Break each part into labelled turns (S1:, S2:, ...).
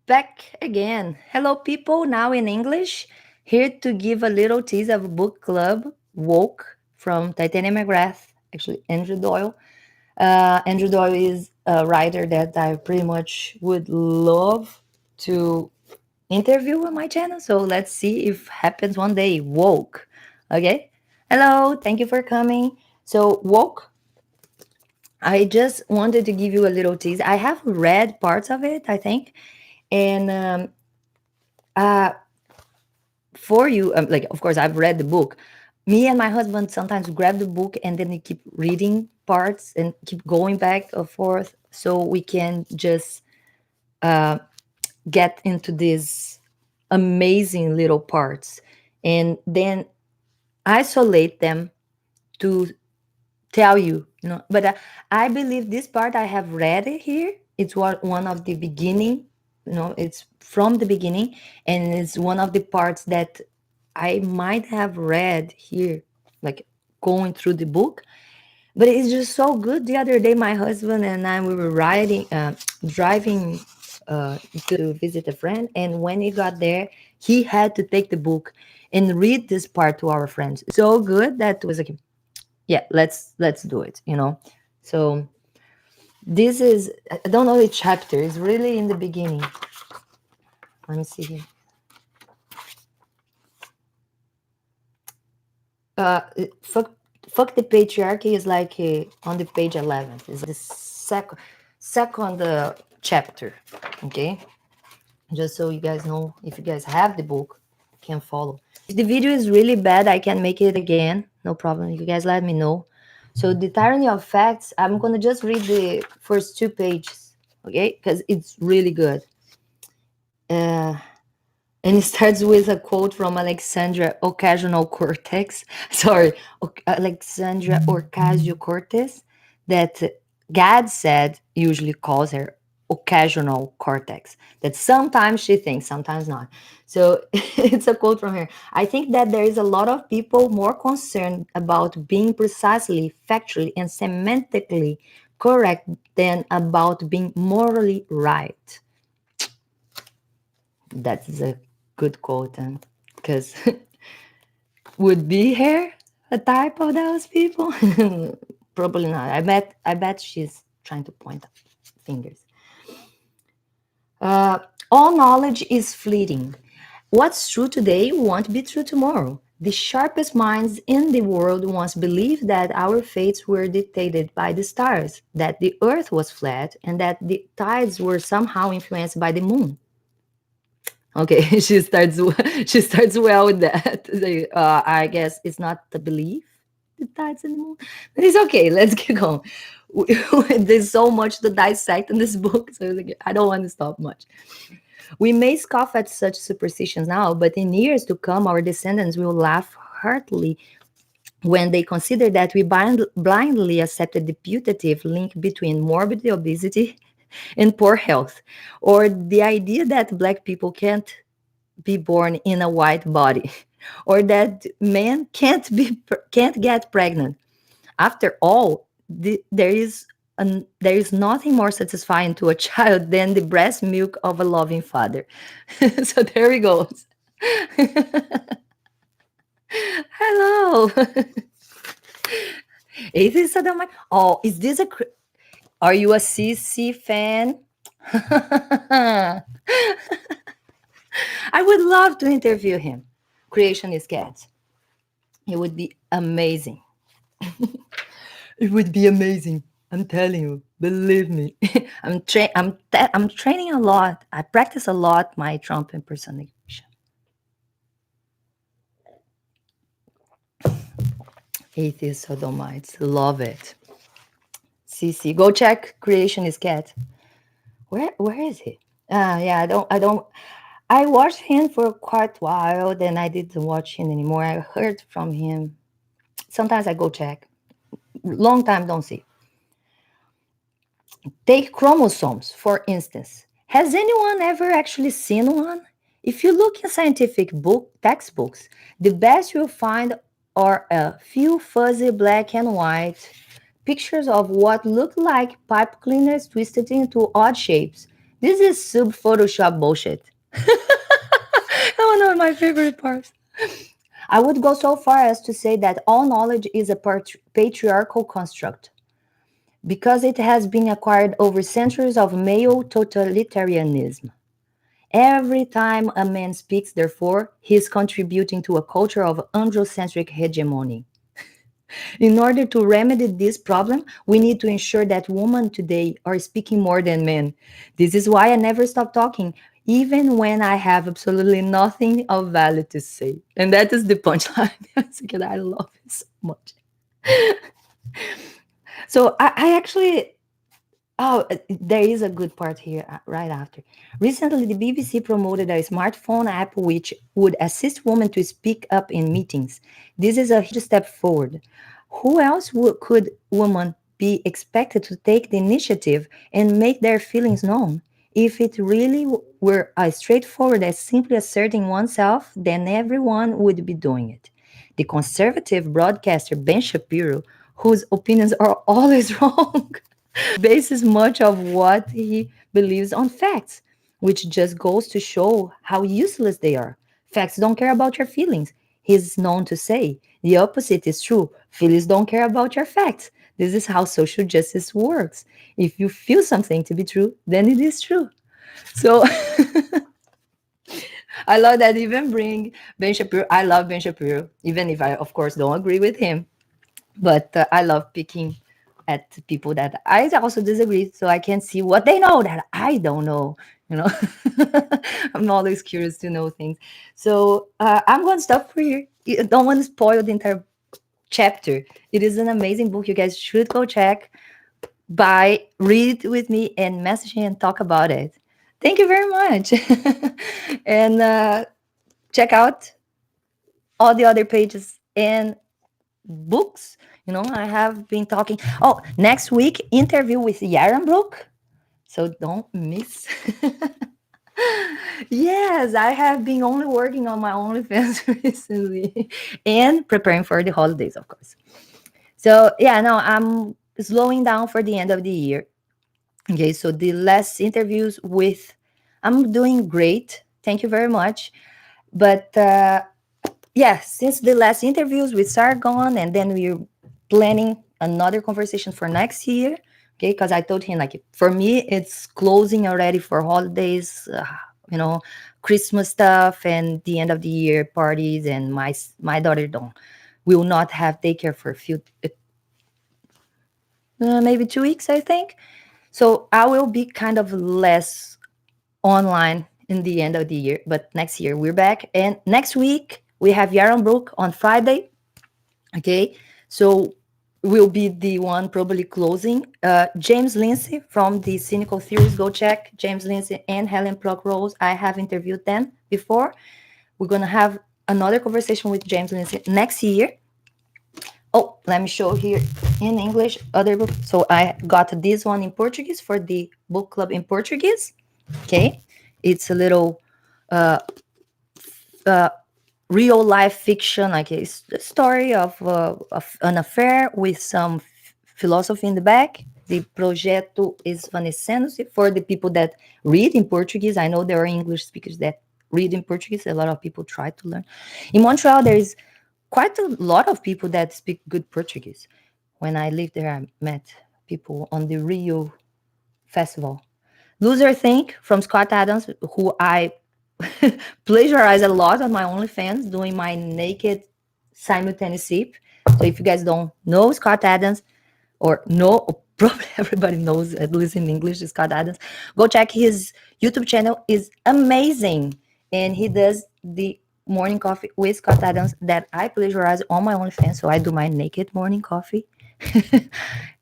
S1: Back again. Hello, people, now in English. Here to give a little tease of a book club, Woke, from Titania McGrath, actually, Andrew Doyle. Andrew Doyle is a writer that I pretty much would love to interview on my channel. So let's see if happens one day. Woke. Okay. Hello. Thank you for coming. So, Woke, I just wanted to give you a little tease. I have read parts of it, I think. And uh, for you, like, of course, I've read the book. Me and my husband sometimes grab the book and then we keep reading parts and keep going back and forth so we can just uh, get into these amazing little parts and then isolate them to tell you, but I believe this part I have read it here. It's one of the beginning, it's from the beginning, and it's one of the parts that I might have read here, like going through the book. But it's just so good. The other day, my husband and I, we were driving uh, to visit a friend, and when he got there, he had to take the book and read this part to our friends. So good that was like, yeah, let's do it. So this is, I don't know the chapter. It's really in the beginning. Let me see here. uh fuck, fuck the patriarchy is like on the page 11. It's the second chapter. Okay, just so you guys know, if you guys have the book, you can follow. If the video is really bad, I can make it again, no problem. You guys let me know. So the tyranny of facts, I'm gonna just read the first 2 pages, okay, because it's really good. uh and it starts with a quote from Alexandra Ocasio-Cortez. Sorry, Alexandra Ocasio-Cortez, that God said usually calls her occasional cortex. That sometimes she thinks, sometimes not. So it's a quote from her. I think that there is a lot of people more concerned about being precisely, factually, and semantically correct than about being morally right. That's a good quote, because would be her a type of those people? Probably not. I bet she's trying to point fingers. Uh, all knowledge is fleeting. What's true today won't be true tomorrow. The sharpest minds in the world once believed that our fates were dictated by the stars, that the earth was flat, and that the tides were somehow influenced by the moon. Okay, she starts well with that. Like, I guess it's not the belief, the tides and the moon, but it's okay. Let's get going. There's so much to dissect in this book, so like, I don't want to stop much. We may scoff at such superstitions now, but in years to come, our descendants will laugh heartily when they consider that we blindly accepted the putative link between morbid obesity and poor health, or the idea that black people can't be born in a white body, or that men can't get pregnant. After all, there is nothing more satisfying to a child than the breast milk of a loving father. So there he goes. Hello. Is this a oh, is this are you a CC fan? I would love to interview him. Creation is cats. It would be amazing. It would be amazing. I'm telling you, believe me. I'm training a lot. I practice a lot my Trump impersonation. Atheist sodomites, love it. CC, go check Creation is Cat. Where is he? Yeah, I don't. I watched him for quite a while, then I didn't watch him anymore. I heard from him. Sometimes I go check. Long time don't see. Take chromosomes, for instance. Has anyone ever actually seen one? If you look in scientific textbooks, the best you'll find are a few fuzzy black and white pictures of what look like pipe cleaners twisted into odd shapes. This is sub Photoshop bullshit. One of my favorite parts. I would go so far as to say that all knowledge is a patriarchal construct because it has been acquired over centuries of male totalitarianism. Every time a man speaks, therefore, he is contributing to a culture of androcentric hegemony. In order to remedy this problem, we need to ensure that women today are speaking more than men. This is why I never stop talking, even when I have absolutely nothing of value to say. And that is the punchline. Because I love it so much. So I actually Oh, there is a good part here right after. Recently, the BBC promoted a smartphone app which would assist women to speak up in meetings. This is a huge step forward. Who else could women be expected to take the initiative and make their feelings known? If it really were as straightforward as simply asserting oneself, then everyone would be doing it. The conservative broadcaster Ben Shapiro, whose opinions are always wrong, bases much of what he believes on facts, which just goes to show how useless they are. Facts don't care about your feelings. He's known to say the opposite is true. Feelings don't care about your facts. This is how social justice works. If you feel something to be true, then it is true. So I love that even bring Ben Shapiro. I love Ben Shapiro, even if I, of course, don't agree with him. But I love picking at people that I also disagree, so I can see what they know that I don't know. You know, I'm always curious to know things. So I'm going to stop for here. I don't want to spoil the entire chapter. It is an amazing book. You guys should go check, buy, read with me, and message me and talk about it. Thank you very much. And check out all the other pages and books. I have been talking. Oh, next week, interview with Yaron Brook. So don't miss. Yes, I have been only working on my OnlyFans recently and preparing for the holidays, of course. So, yeah, no, I'm slowing down for the end of the year. Okay, so the last interviews with, I'm doing great. Thank you very much. But yeah, since the last interviews with Sargon, and then we're planning another conversation for next year. Okay, because I told him, like, for me, it's closing already for holidays, you know, Christmas stuff, and the end of the year parties. And my daughter don't will not have daycare for a few, maybe 2 weeks, I think. So I will be kind of less online in the end of the year, but next year we're back. And next week we have Yaron Brook on Friday. Okay, so will be the one probably closing. James Lindsay from the Cynical Theories, go check James Lindsay and Helen Pluckrose. I have interviewed them before. We're gonna have another conversation with James Lindsay next year. Oh, let me show here in English other book. So I got this one in Portuguese for the book club in Portuguese. Okay, it's a little uh, uh, real life fiction, like a story of an affair with some philosophy in the back. The projeto esvanecendo-se for the people that read in Portuguese. I know there are English speakers that read in Portuguese. A lot of people try to learn. In Montreal, there is quite a lot of people that speak good Portuguese. When I lived there, I met people on the Rio Festival. Loser Think from Scott Adams, who I plagiarize a lot on my OnlyFans, doing my naked simultaneous sip. So if you guys don't know Scott Adams, or know, probably everybody knows, at least in English, Scott Adams, go check his YouTube channel. Is amazing. And he does the morning coffee with Scott Adams that I plagiarize on my OnlyFans. So I do my naked morning coffee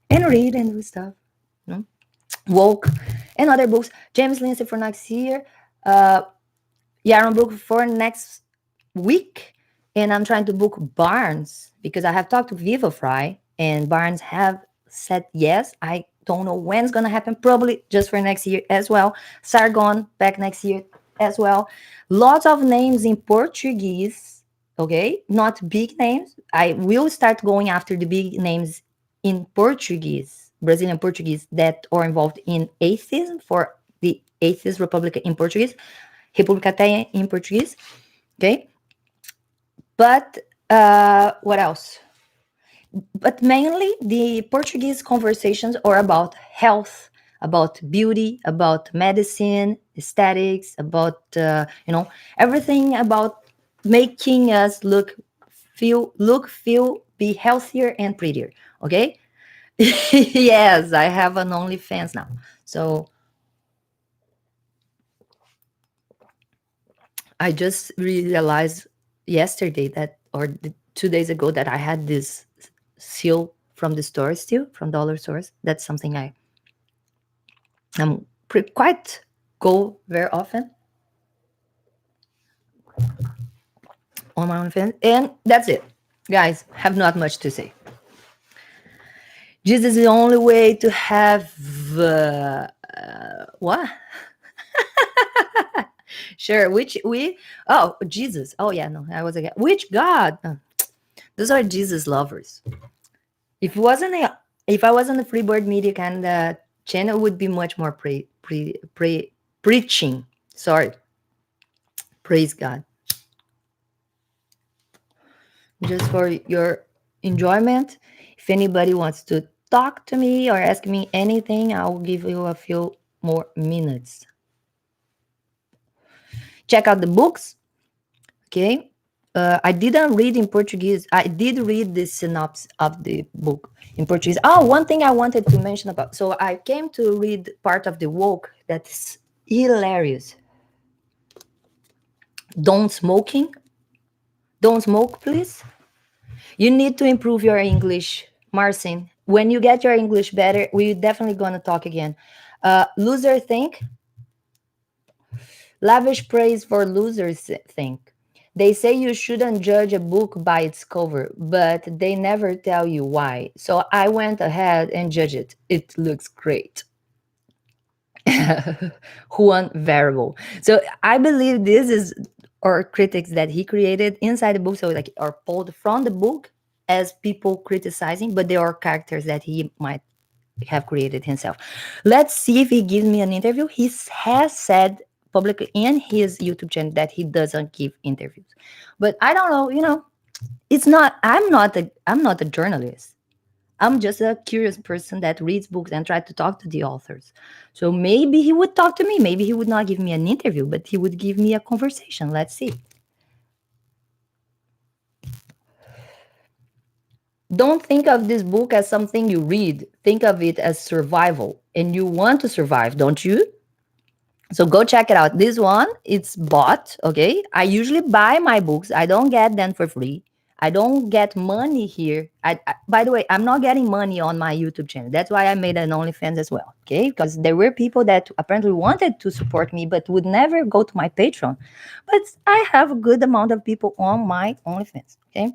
S1: and read and do stuff. You know? Woke and other books. James Lindsay for next year. Yaron Brook for next week. And I'm trying to book Barnes because I have talked to Viva Fry and Barnes have said yes. I don't know when it's going to happen. Probably just for next year as well. Sargon back next year as well. Lots of names in Portuguese. Okay. Not big names. I will start going after the big names in Portuguese, Brazilian Portuguese, that are involved in atheism for the Atheist Republic in Portuguese, República Ateia in Portuguese. Okay, but what else? But mainly the Portuguese conversations are about health, about beauty, about medicine, aesthetics, about everything about making us feel, be healthier and prettier. Okay. Yes, I have an OnlyFans now. So I just realized yesterday that, or 2 days ago, that I had this seal from the store still, from dollar stores. That's something I'm quite go very often on my OnlyFans. And that's it. Guys, have not much to say. Jesus is the only way to have what? Sure. Which we? Oh, Jesus. Oh yeah, no, I was again. Which God? Those are Jesus lovers. If it wasn't a, if I wasn't a Freebird Media kind of channel, would be much more preaching. Sorry, praise God. Just for your enjoyment. If anybody wants to talk to me or ask me anything, I'll give you a few more minutes. Check out the books. Okay. I didn't read in Portuguese. I did read the synopsis of the book in Portuguese. Oh, one thing I wanted to mention about. So I came to read part of the woke that's hilarious. Don't smoking. Don't smoke, please. You need to improve your English, Marcin. When you get your English better, we're definitely gonna talk again. Loser think. Lavish praise for losers think. They say you shouldn't judge a book by its cover, but they never tell you why. So I went ahead and judged it. It looks great. Juan Variable. So I believe this is or critics that he created inside the book. So like are pulled from the book as people criticizing, but they are characters that he might have created himself. Let's see if he gives me an interview. He has said publicly in his YouTube channel that he doesn't give interviews. But I don't know, it's not I'm not a journalist. I'm just a curious person that reads books and try to talk to the authors. So maybe he would talk to me. Maybe he would not give me an interview, but he would give me a conversation. Let's see. Don't think of this book as something you read. Think of it as survival. And you want to survive, don't you? So go check it out. This one, it's bought. Okay. I usually buy my books. I don't get them for free. I don't get money here. By the way, I'm not getting money on my YouTube channel. That's why I made an OnlyFans as well. Okay. Because there were people that apparently wanted to support me, but would never go to my Patreon. But I have a good amount of people on my OnlyFans. Okay.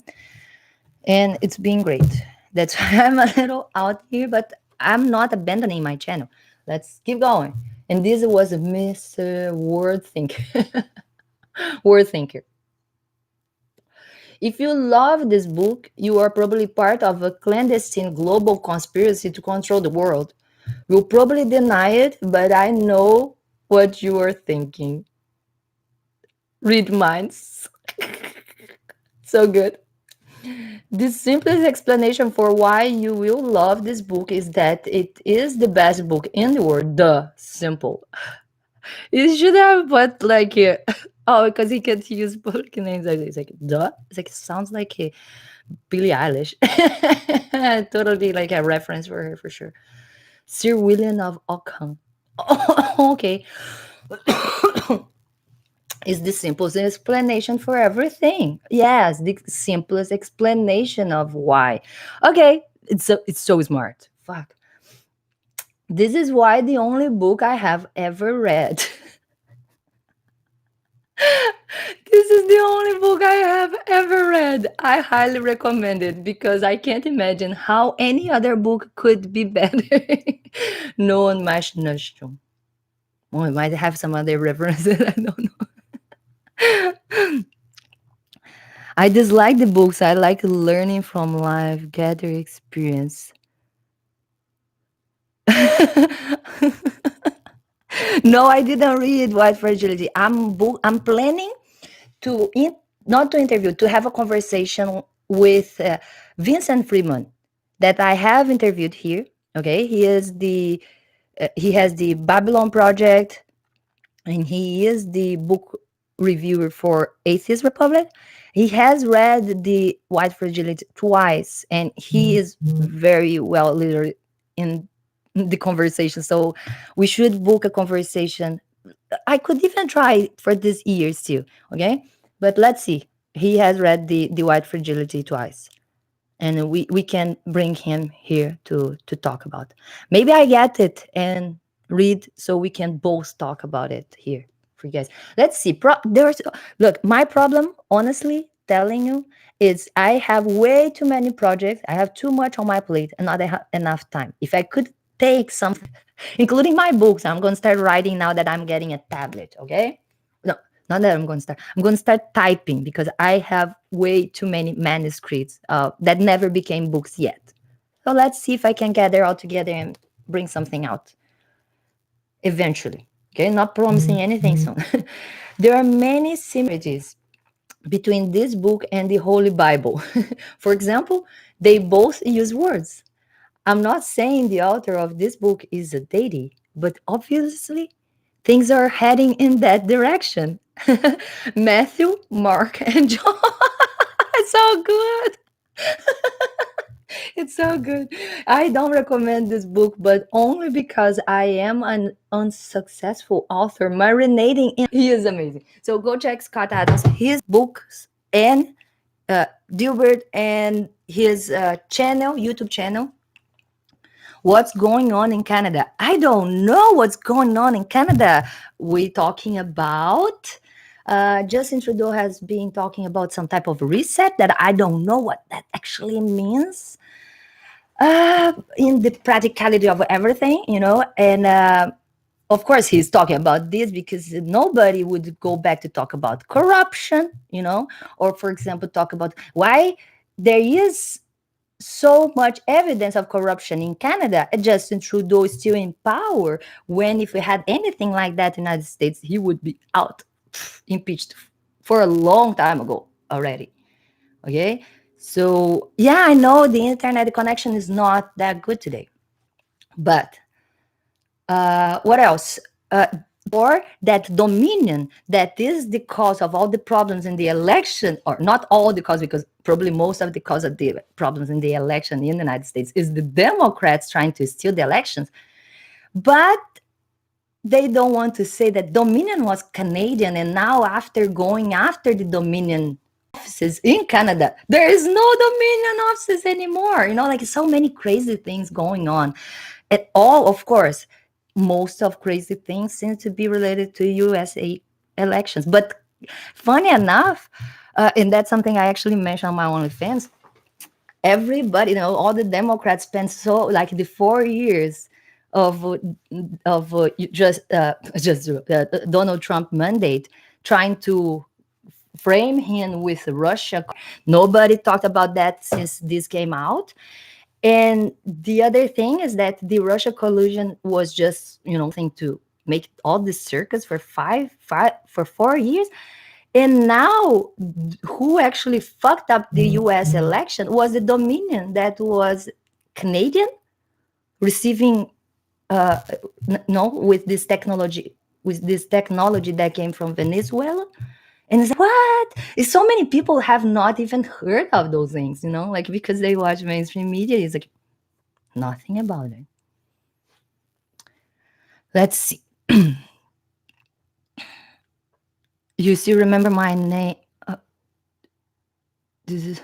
S1: And it's been great. That's why I'm a little out here, but I'm not abandoning my channel. Let's keep going. And this was Mr. Word Thinker. Word Thinker. If you love this book, you are probably part of a clandestine global conspiracy to control the world. You'll probably deny it, but I know what you are thinking. Read minds. So good. The simplest explanation for why you will love this book is that it is the best book in the world. The simple. You should have put like oh, because he can't use book names. It's like duh. It's like it sounds like Billie Eilish. Totally like a reference for her for sure. Sir William of Ockham. Oh, okay. Is the simplest explanation for everything. Yes, the simplest explanation of why. Okay, it's so smart. Fuck. This is why the only book I have ever read. This is the only book I have ever read. I highly recommend it because I can't imagine how any other book could be better. No one match Nashum. Oh, it might have some other references. I don't know. I dislike the books. I like learning from life, gather experience. No, I didn't read White Fragility. I'm planning to not to interview, to have a conversation with Vincent Freeman, that I have interviewed here. Okay, he has the Babylon Project, and he is the book reviewer for Atheist Republic. He has read the White Fragility twice, and he is very well literate in the conversation. So we should book a conversation. I could even try for this year still, okay? But let's see. He has read the White Fragility twice, and we can bring him here to talk about. Maybe I get it and read so we can both talk about it here for you guys. Let's see. There's look, my problem, honestly, telling you, is I have way too many projects. I have too much on my plate and not enough time. If I could take something, including my books, I'm going to start writing now that I'm getting a tablet. Okay. No, not that I'm going to start. I'm going to start typing because I have way too many manuscripts that never became books yet. So let's see if I can gather all together and bring something out eventually. Okay, not promising anything soon. There are many similarities between this book and the Holy Bible. For example, they both use words. I'm not saying the author of this book is a deity, but obviously things are heading in that direction. Matthew, Mark, and John. It's so good. It's so good. I don't recommend this book, but only because I am an unsuccessful author marinating in. He is amazing. So go check Scott Adams, his books, and Dilbert, and his channel, YouTube channel. What's going on in Canada? I don't know what's going on in Canada. We're talking about Justin Trudeau has been talking about some type of reset that I don't know what that actually means in the practicality of everything, and of course he's talking about this because nobody would go back to talk about corruption, or for example talk about why there is so much evidence of corruption in Canada. Justin Trudeau is still in power, when if we had anything like that in the United States, he would be out, impeached for a long time ago already. Okay, so yeah, I know the internet connection is not that good today, but what else? Or that dominion that is the cause of all the problems in the election, or not all the cause, because probably most of the cause of the problems in the election in the United States is the Democrats trying to steal the elections. But they don't want to say that Dominion was Canadian, and now after going after the Dominion offices in Canada, there is no Dominion offices anymore. Like so many crazy things going on. And all, of course, most of crazy things seem to be related to USA elections. But funny enough, and that's something I actually mentioned on my OnlyFans, everybody, all the Democrats spent so like the 4 years of just Donald Trump mandate trying to frame him with Russia. Nobody talked about that since this came out. And the other thing is that the Russia collusion was just, thing to make all this circus for 4 years. And now, who actually fucked up the US election was the Dominion that was Canadian, receiving, no, with this technology that came from Venezuela. And it's like, what? So many people have not even heard of those things, like because they watch mainstream media. It's like nothing about it. Let's see. You still remember my name? This is.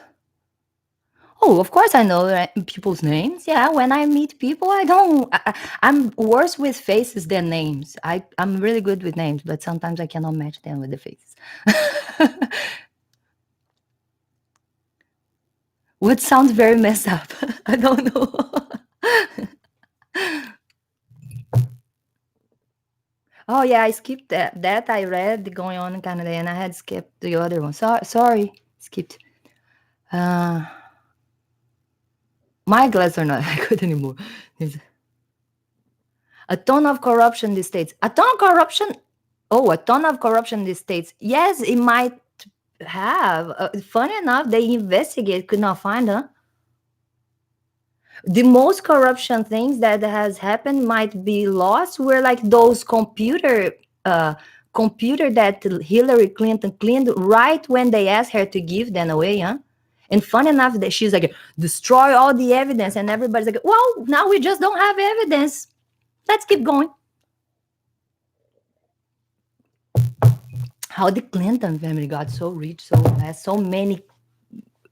S1: Oh, of course I know people's names. Yeah, when I meet people, I don't. I'm worse with faces than names. I'm really good with names, but sometimes I cannot match them with the faces. What sounds very messed up. I don't know. Oh yeah, I skipped that. That I read the going on in Canada, and I had skipped the other one. Sorry, skipped. Uh, my glasses are not good anymore. A ton of corruption in the states. A ton of corruption. Oh, a ton of corruption in the states. Yes, it might have. Funny enough, they investigate, could not find her. The most corruption things that has happened might be lost were like those uh computer that Hillary Clinton cleaned right when they asked her to give them away, huh? And fun enough that she's like, destroy all the evidence, and everybody's like, well, now we just don't have evidence. Let's keep going. How the Clinton family got so rich so fast, so many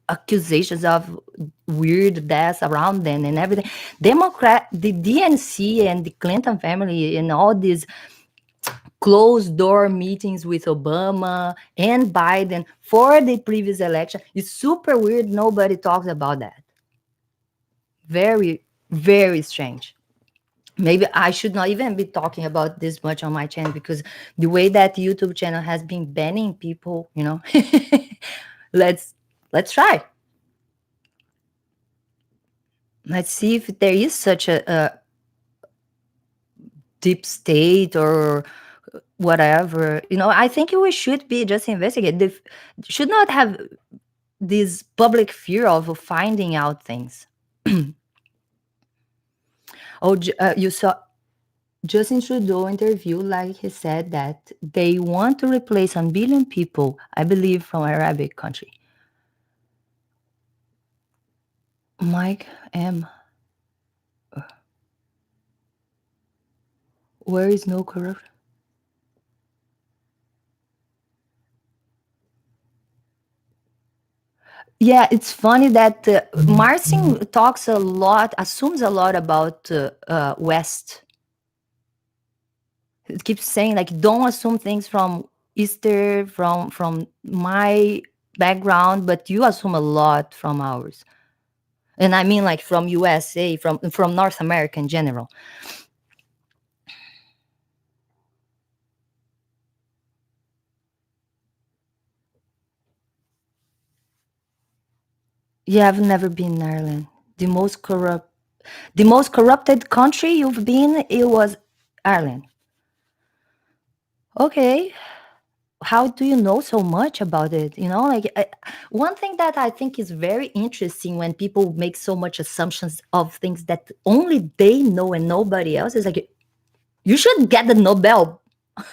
S1: accusations of weird deaths around them and everything. The DNC and the Clinton family and all these closed door meetings with Obama and Biden for the previous election is super weird. Nobody talks about that. Very, very strange. Maybe I should not even be talking about this much on my channel because the way that YouTube channel has been banning people, let's try. Let's see if there is such a deep state or whatever. I think we should be just investigate. Should not have this public fear of finding out things. Oh, you saw Justin Trudeau interview, like he said that they want to replace 1 billion people, I believe, from Arabic country. Mike M. Where is no corruption? Yeah, it's funny that Marcin talks a lot, assumes a lot about West. It keeps saying like, don't assume things from Easter, from my background, but you assume a lot from ours. And I mean like from USA, from North America in general. Yeah, I've never been in Ireland. The most corrupted country you've been, it was Ireland. Okay. How do you know so much about it? One thing that I think is very interesting when people make so much assumptions of things that only they know and nobody else is like, you should get the Nobel,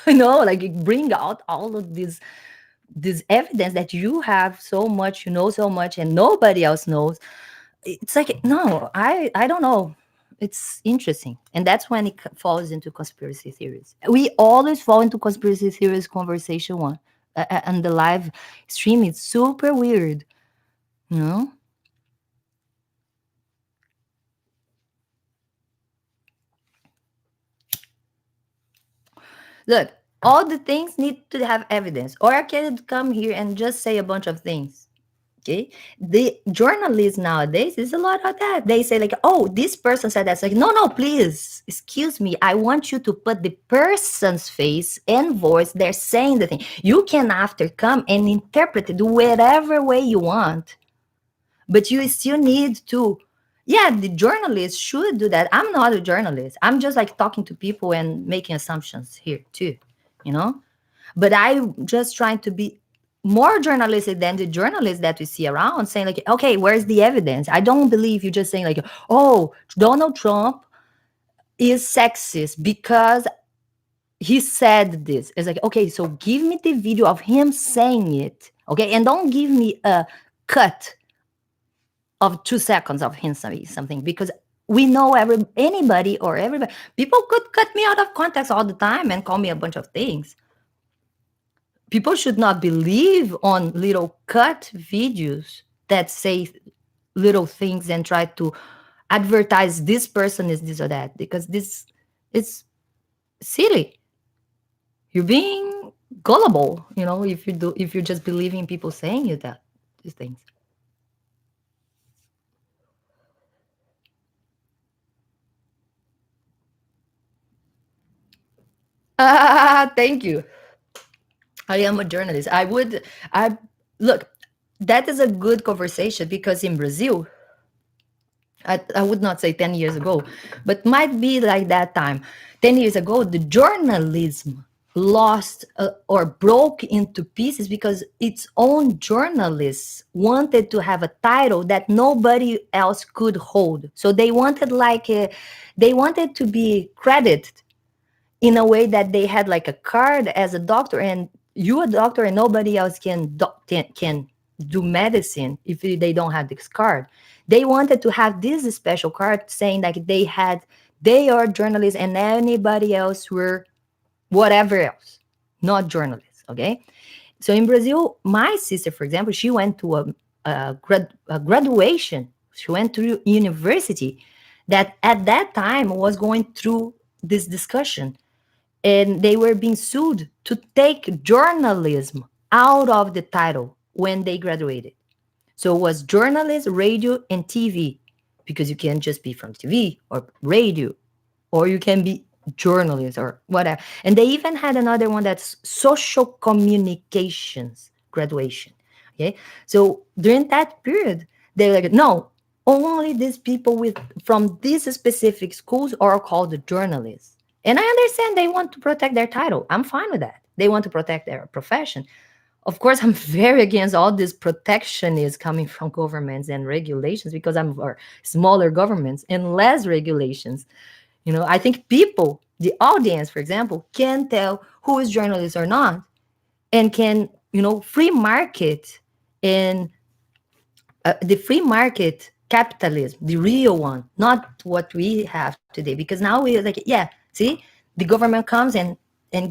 S1: like bring out all of this evidence that you have so much, so much, and nobody else knows. It's like, no, I don't know. It's interesting, and that's when it falls into conspiracy theories. We always fall into conspiracy theories conversation one, and the live stream is super weird, you know. Look, all the things need to have evidence, or I can come here and just say a bunch of things. Okay, the journalists nowadays is a lot of that. They say like, oh, this person said that. It's like, no, no, please, excuse me, I want you to put the person's face and voice. They're saying the thing. You can after come and interpret it whatever way you want, but you still need to. Yeah, the journalist should do that. I'm not a journalist. I'm just like talking to people and making assumptions here too, you know. But I'm just trying to be more journalistic than the journalists that we see around saying like, okay, where's the evidence? I don't believe you just saying like, oh, Donald Trump is sexist because he said this. It's like, okay, so give me the video of him saying it, okay, and don't give me a cut of 2 seconds of him saying something, because we know anybody or everybody, people could cut me out of context all the time and call me a bunch of things. People should not believe on little cut videos that say little things and try to advertise this person is this or that, because this is silly. You're being gullible, if you just believe in people saying you that these things. Thank you. I am a journalist. I look, that is a good conversation because in Brazil, I would not say 10 years ago, but might be like that time. 10 years ago, the journalism lost or broke into pieces because its own journalists wanted to have a title that nobody else could hold. So they wanted they wanted to be credited in a way that they had like a card as a doctor, and you a doctor and nobody else can do medicine if they don't have this card. They wanted to have this special card saying like they are journalists and anybody else were whatever else, not journalists. Okay, so in Brazil, my sister, for example, she went to a graduation. She went to university that at that time was going through this discussion, and they were being sued to take journalism out of the title when they graduated. So it was journalist, radio, and TV, because you can't just be from TV or radio, or you can be journalist or whatever. And they even had another one that's social communications graduation. Okay, so during that period, they're like, no, only these people with from these specific schools are called journalists. And I understand they want to protect their title. I'm fine with that. They want to protect their profession. Of course, I'm very against all this protection is coming from governments and regulations, because I'm for smaller governments and less regulations. I think people, the audience, for example, can tell who is journalist or not, and can, free market and the free market capitalism, the real one, not what we have today. Because now we're like, yeah, see, the government comes and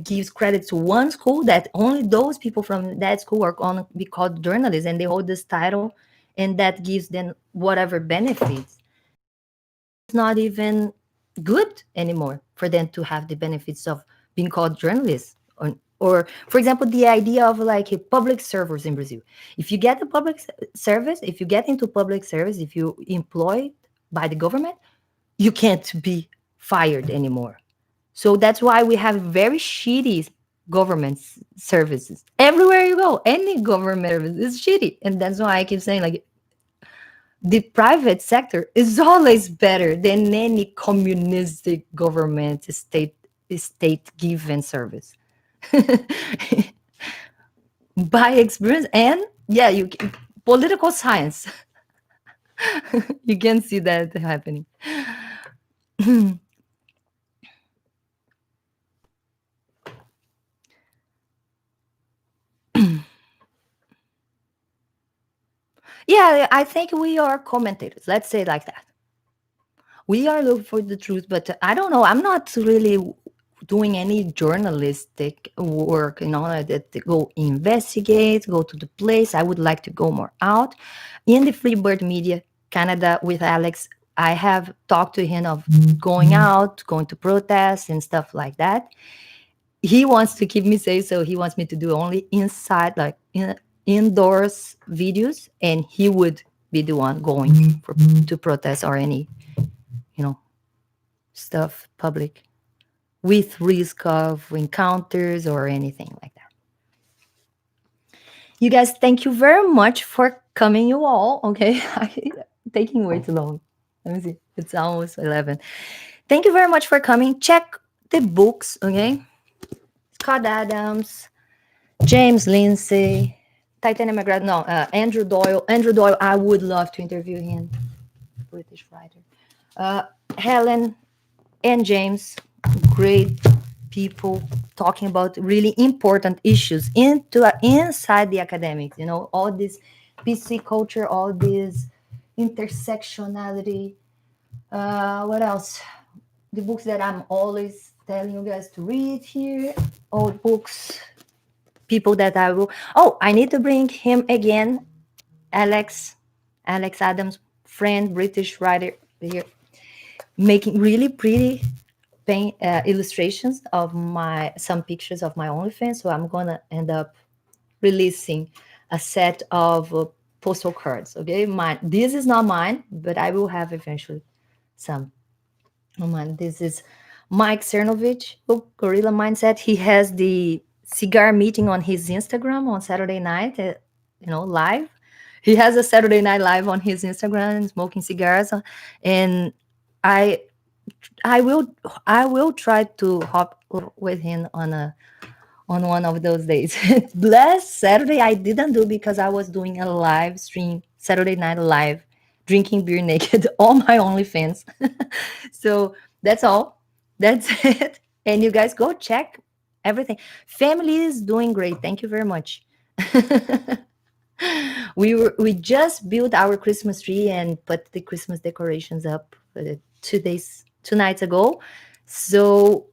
S1: gives credit to one school that only those people from that school are going to be called journalists, and they hold this title, and that gives them whatever benefits. It's not even good anymore for them to have the benefits of being called journalists. Or for example, the idea of like a public servers in Brazil. If you get a service, if you get into public service, if you employed by the government, you can't be fired anymore. So that's why we have very shitty government services everywhere you go. Any government service is shitty, and that's why I keep saying like the private sector is always better than any communistic government state given service. By experience, and yeah, political science. You can see that happening. Yeah, I think we are commentators. Let's say it like that. We are looking for the truth, but I don't know. I'm not really doing any journalistic work, that to go investigate, go to the place. I would like to go more out in the Freebird Media Canada with Alex. I have talked to him of going out, going to protests and stuff like that. He wants to keep me safe, so he wants me to do only inside, like indoors videos, and he would be the one going to protest or any, you know, stuff public with risk of encounters or anything like that. You guys, thank you very much for coming, you all. Okay, taking way too long. Let me see. It's almost 11. Thank you very much for coming. Check the books, okay? Scott Adams, James Lindsay, Titania McGrath. No, Andrew Doyle. Andrew Doyle, I would love to interview him. British writer. Helen and James, great people talking about really important issues inside the academics. All this PC culture, all this intersectionality. What else? The books that I'm always telling you guys to read here. Old books. People that I will. Oh, I need to bring him again. Alex Adams, friend, British writer here, making really pretty paint illustrations of some pictures of my OnlyFans. So I'm gonna end up releasing a set of postal cards. Okay, this is not mine, but I will have eventually some. Oh man, this is Mike Cernovich, Gorilla Mindset. He has the cigar meeting on his Instagram on Saturday night, live. He has a Saturday Night Live on his Instagram, smoking cigars, and I I will I will try to hop with him on one of those days. Last Saturday I didn't do because I was doing a live stream, Saturday Night Live, drinking beer naked on my OnlyFans. So that's all. That's it. And you guys go check everything. Family is doing great. Thank you very much. We just built our Christmas tree and put the Christmas decorations up 2 nights ago. So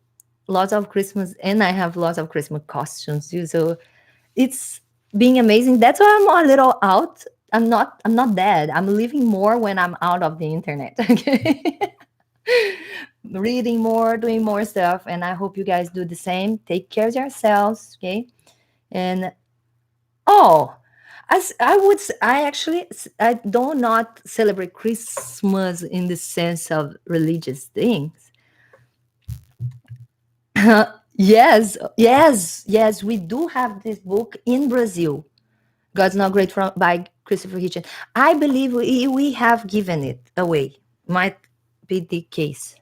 S1: lots of Christmas, and I have lots of Christmas costumes too. So it's being amazing. That's why I'm a little out. I'm not dead. I'm living more when I'm out of the internet. Okay. Reading more, doing more stuff, and I hope you guys do the same. Take care of yourselves, okay? And oh, I actually I do not celebrate Christmas in the sense of religious things. Yes, we do have this book in Brazil. God's Not Great from by Christopher Hitchens. I believe we have given it away. Might be the case.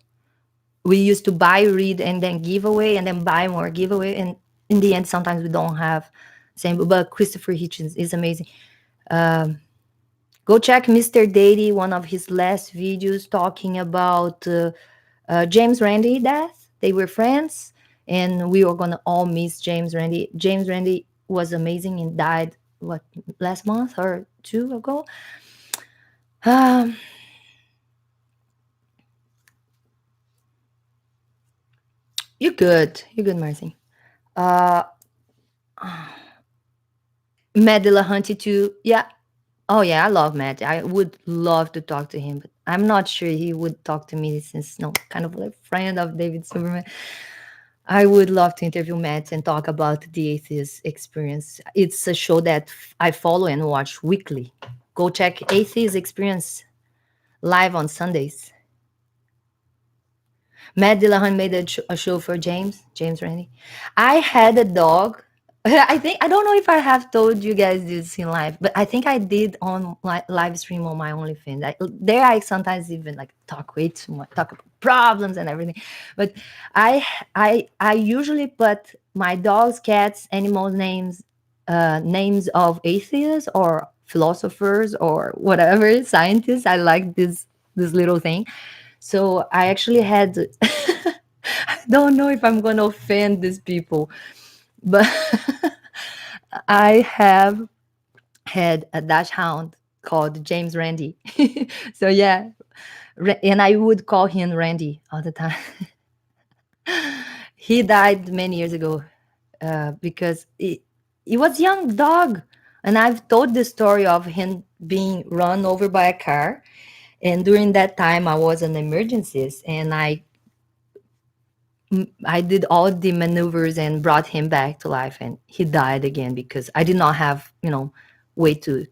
S1: We used to buy, read, and then give away, and then buy more, give away, and in the end, sometimes we don't have same. But Christopher Hitchens is amazing. Um, Go check Mr. Dady, one of his last videos talking about James Randi death. They were friends, and we were gonna all miss James Randi. James Randi was amazing and died what last month or two ago. Um, you're good, Marcy. Uh, Matt Dillahunty too. Yeah. Oh yeah, I love Matt. I would love to talk to him, but I'm not sure he would talk to me since no kind of like friend of David Superman. I would love to interview Matt and talk about the Atheist Experience. It's a show that I follow and watch weekly. Go check Atheist Experience live on Sundays. Matt Dillahunt made a show for James Randi. I had a dog. I don't know if I have told you guys this in live, but I think I did on live stream on my OnlyFans. There, I sometimes even like talk way too much, talk about problems and everything. But I usually put my dogs, cats, animals names, names of atheists or philosophers or whatever scientists. I like this little thing. So I actually had, I don't know if I'm going to offend these people, but I have had a dash hound called James Randy. So yeah, and I would call him Randy all the time. He died many years ago because he was young dog. And I've told the story of him being run over by a car. And during that time, I was in emergencies, and I did all the maneuvers and brought him back to life, and he died again because I did not have, way to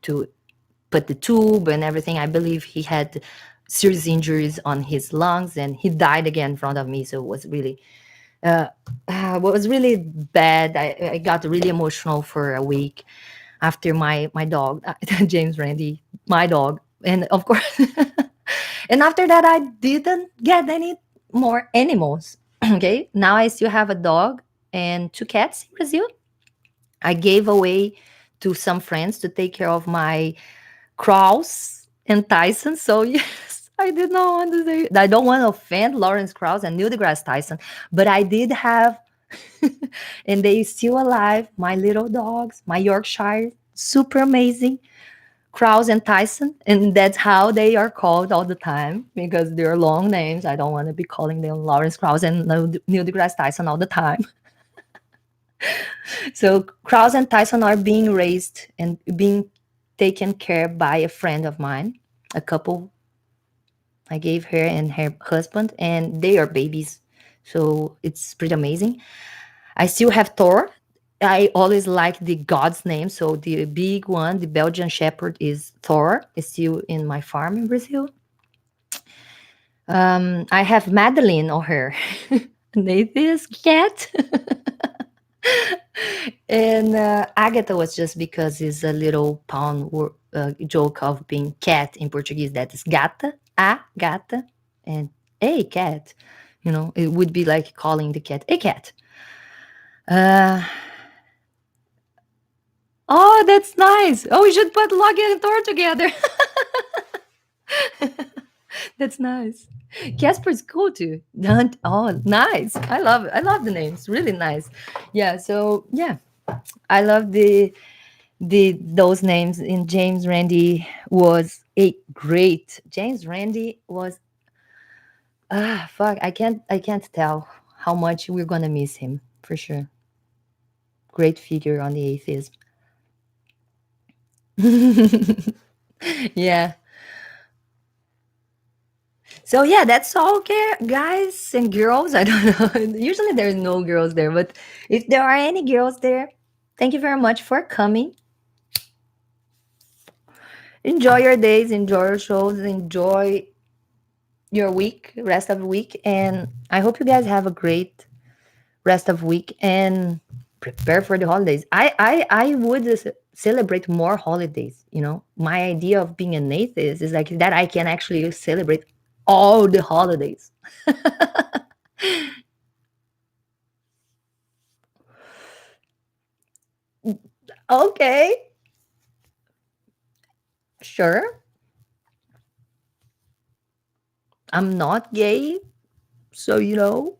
S1: put the tube and everything. I believe he had serious injuries on his lungs, and he died again in front of me. So it was really, was really bad. I got really emotional for a week after my dog, James Randy, my dog, and of course, and after that, I didn't get any more animals. Okay, now I still have a dog and two cats in Brazil. I gave away to some friends to take care of my Kraus and Tyson. So yes, I did not want to say. I don't want to offend Lawrence Krauss and Neil deGrasse Tyson, but I did have, and they still alive. My little dogs, my Yorkshire, super amazing. Krause and Tyson, and that's how they are called all the time because they're long names. I don't want to be calling them Lawrence Krause and Neil deGrasse Tyson all the time. So Krause and Tyson are being raised and being taken care by a friend of mine, a couple I gave her and her husband, and they are babies. So it's pretty amazing. I still have Thor. I always like the god's name. So the big one, the Belgian Shepherd, is Thor. Is still in my farm in Brazil. I have Madeline or her, an atheist cat. And Agatha was just because it's a little joke of being cat in Portuguese. That is gata, a gata, and a cat. You know, it would be like calling the cat a cat. Uh, oh, that's nice. Oh, we should put Lucky and Thor together. That's nice. Casper's cool too. Oh, nice. I love it. I love the names. Really nice. Yeah. So yeah, I love the those names. And James Randi was a great. James Randi was fuck. I can't tell how much we're gonna miss him for sure. Great figure on the atheism. Yeah. So yeah, that's all, okay, guys and girls. I don't know. Usually there's no girls there, but if there are any girls there, thank you very much for coming. Enjoy your days, enjoy your shows, enjoy your week, rest of the week, and I hope you guys have a great rest of week and prepare for the holidays. I would celebrate more holidays. You know, my idea of being an atheist is like that I can actually celebrate all the holidays. Okay, sure. I'm not gay, so you know.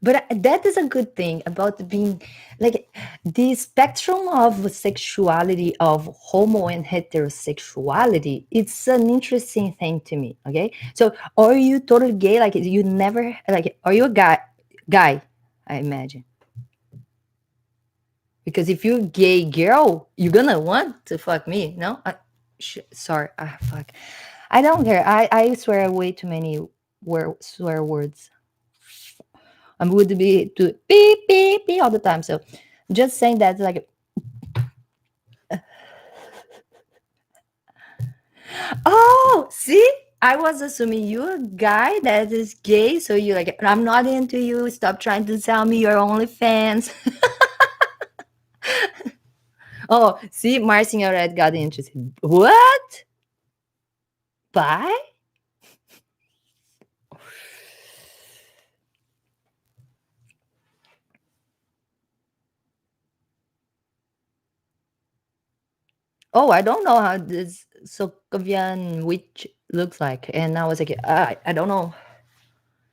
S1: But that is a good thing about being like the spectrum of sexuality of homo and heterosexuality. It's an interesting thing to me. Okay, so are you totally gay? Like you never like? Are you a guy? Guy, I imagine. Because if you're gay girl, you're gonna want to fuck me. No, sorry. Fuck. I don't care. I swear way too many swear words. I would be to beep beep beep all the time. So just saying that like, oh, see, I was assuming you're a guy that is gay, so you like I'm not into you. Stop trying to tell me you're only fans. Oh, see, Marcin already got interested. What? Bye? Oh, I don't know how this Sokovian witch looks like. And I was like, I don't know.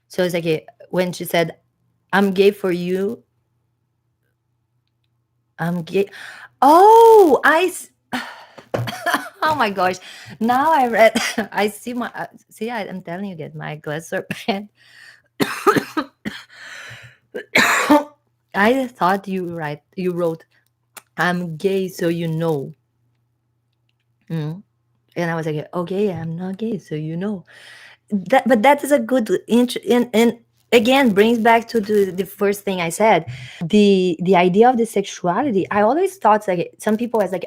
S1: So it's like when she said, I'm gay for you, I'm gay. Oh, oh my gosh. Now I read, I see see, I'm telling you, get my glasses are bad. I thought you wrote, I'm gay, so you know. Mm. And I was like, okay, I'm not gay, so you know. But that is a good and again brings back to the first thing I said, the idea of the sexuality. I always thought like some people as like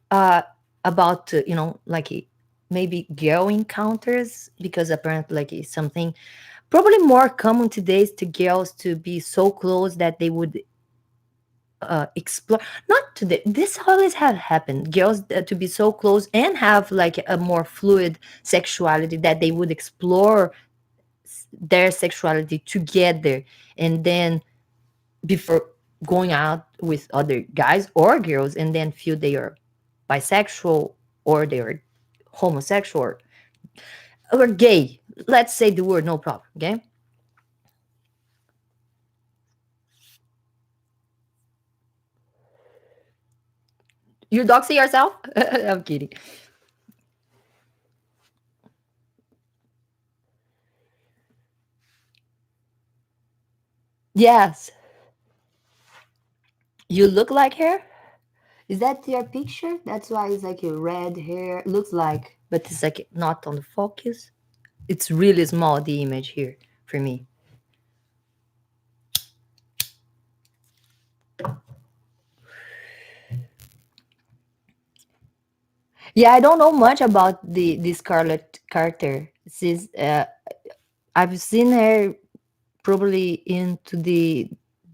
S1: uh about you know like maybe girl encounters, because apparently like it's something probably more common today is to girls to be so close that they would explore. Not today, this always have happened, girls to be so close and have like a more fluid sexuality that they would explore their sexuality together, and then before going out with other guys or girls, and then feel they are bisexual or they are homosexual or gay. Let's say the word, no problem. Okay, you doxing yourself. I'm kidding. Yes, you look like her. Is that your picture? That's why it's like a red hair. Looks like, but it's like not on the focus. It's really small, the image here for me. Yeah, I don't know much about the Scarlet Carter. This is I've seen her probably into the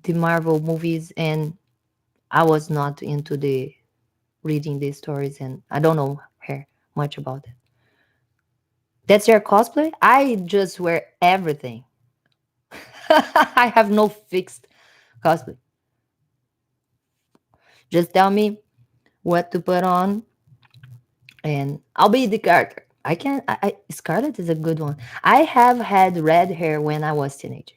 S1: Marvel movies, and I was not into the reading the stories, and I don't know her much about it. That's your cosplay? I just wear everything. I have no fixed cosplay. Just tell me what to put on, and I'll be the character. I can. Scarlet is a good one. I have had red hair when I was teenager.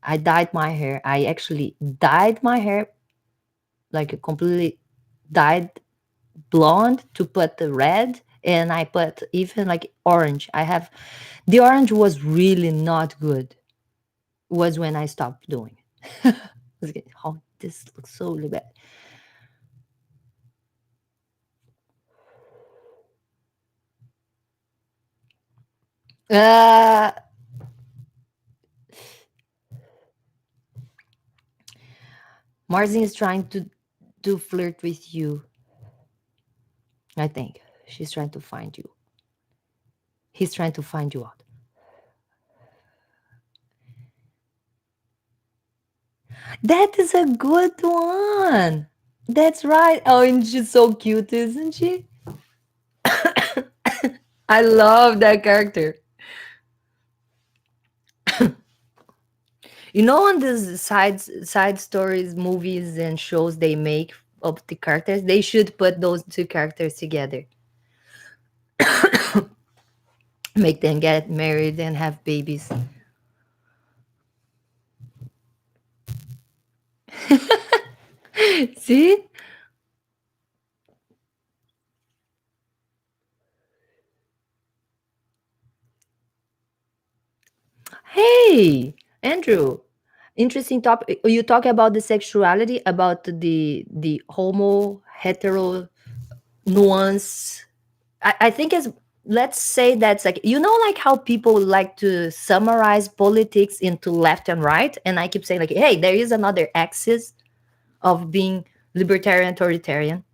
S1: I dyed my hair. I actually dyed my hair like a completely dyed blonde to put the red, and I put even like orange. I have the orange was really not good. Was when I stopped doing it. I was like, oh, this looks so really bad. Uh, Marzin is trying to flirt with you. I think she's trying to find you. He's trying to find you out. That is a good one. That's right. Oh, and she's so cute, isn't she? I love that character. You know, on these side stories, movies, and shows they make of the characters, they should put those two characters together, make them get married and have babies. See? Hey, Andrew. Interesting topic. You talk about the sexuality, about the homo hetero nuance. I think it's, let's say that's like, you know, like how people like to summarize politics into left and right, and I keep saying like, hey, there is another axis of being libertarian authoritarian,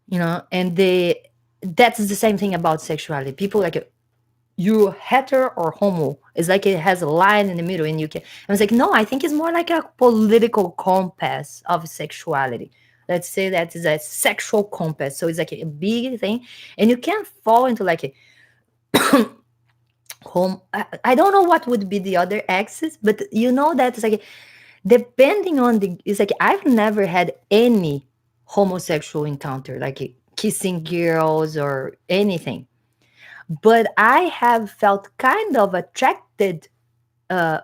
S1: you know, and they, that's the same thing about sexuality. People like, you hetero or homo, it's like it has a line in the middle, and you can, I was like, no, I think it's more like a political compass of sexuality. Let's say that is a sexual compass, so it's like a big thing, and you can't fall into like a home. I don't know what would be the other axis, but you know that it's like, depending on the, it's like I've never had any homosexual encounter, like kissing girls or anything, but I have felt kind of attracted, uh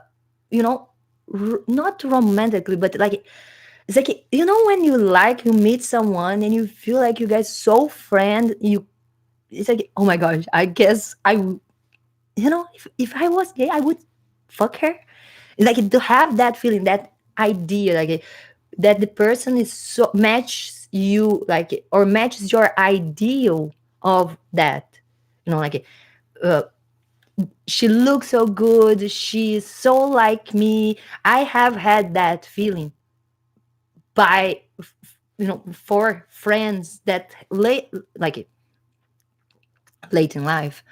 S1: you know, not romantically, but like, it's like, you know, when you like, you meet someone and you feel like you guys so friend, you, it's like, oh my gosh, I guess you know, if I was gay, I would fuck her. Like to have that feeling, that idea, like that the person is so matches you, like, or matches your ideal of that, you know, like, uh, she looks so good, she's so like me. I have had that feeling by, you know, for friends that late, like late in life,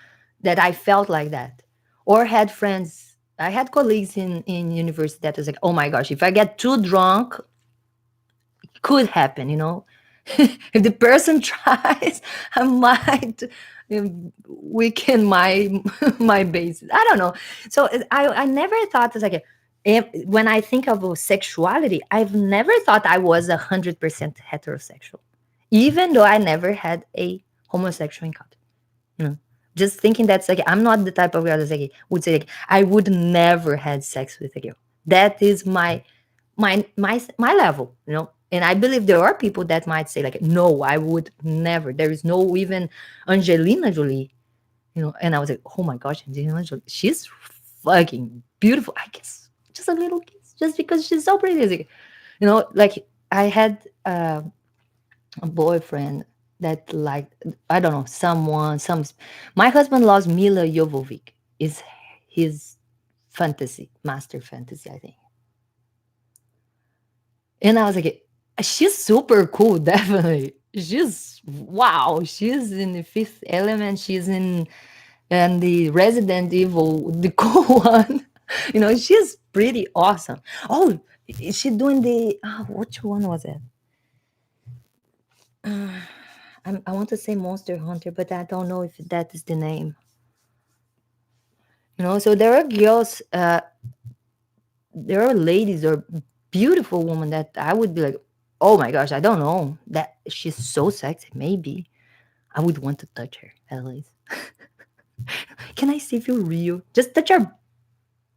S1: that I felt like that, or had friends, I had colleagues in university that was like, oh my gosh, if I get too drunk, it could happen, you know. If the person tries, I might weaken my my basis. I don't know. So I never thought it's like when I think of sexuality, I've never thought I was 100% heterosexual, even though I never had a homosexual encounter. You know, just thinking that's like, I'm not the type of girl that's like would say like, I would never had sex with a girl. That is my level, you know. And I believe there are people that might say like, no, I would never. There is no even Angelina Jolie, you know. And I was like, oh my gosh, Angelina Jolie, she's fucking beautiful. I guess just a little kiss, just because she's so pretty. It's like, you know, like I had a boyfriend that like, I don't know, someone, some, my husband loves Mila Jovovich. Is his fantasy, master fantasy, I think. And I was like, she's super cool, definitely. She's wow. She's in the Fifth Element. She's in and the Resident Evil, the cool one. She's pretty awesome. Oh, is she doing the which one was it? I want to say Monster Hunter, but I don't know if that is the name. So there are girls, there are ladies or beautiful women that I would be like, oh my gosh, I don't know that she's so sexy. Maybe I would want to touch her at least. Can I see if you're real? Just touch her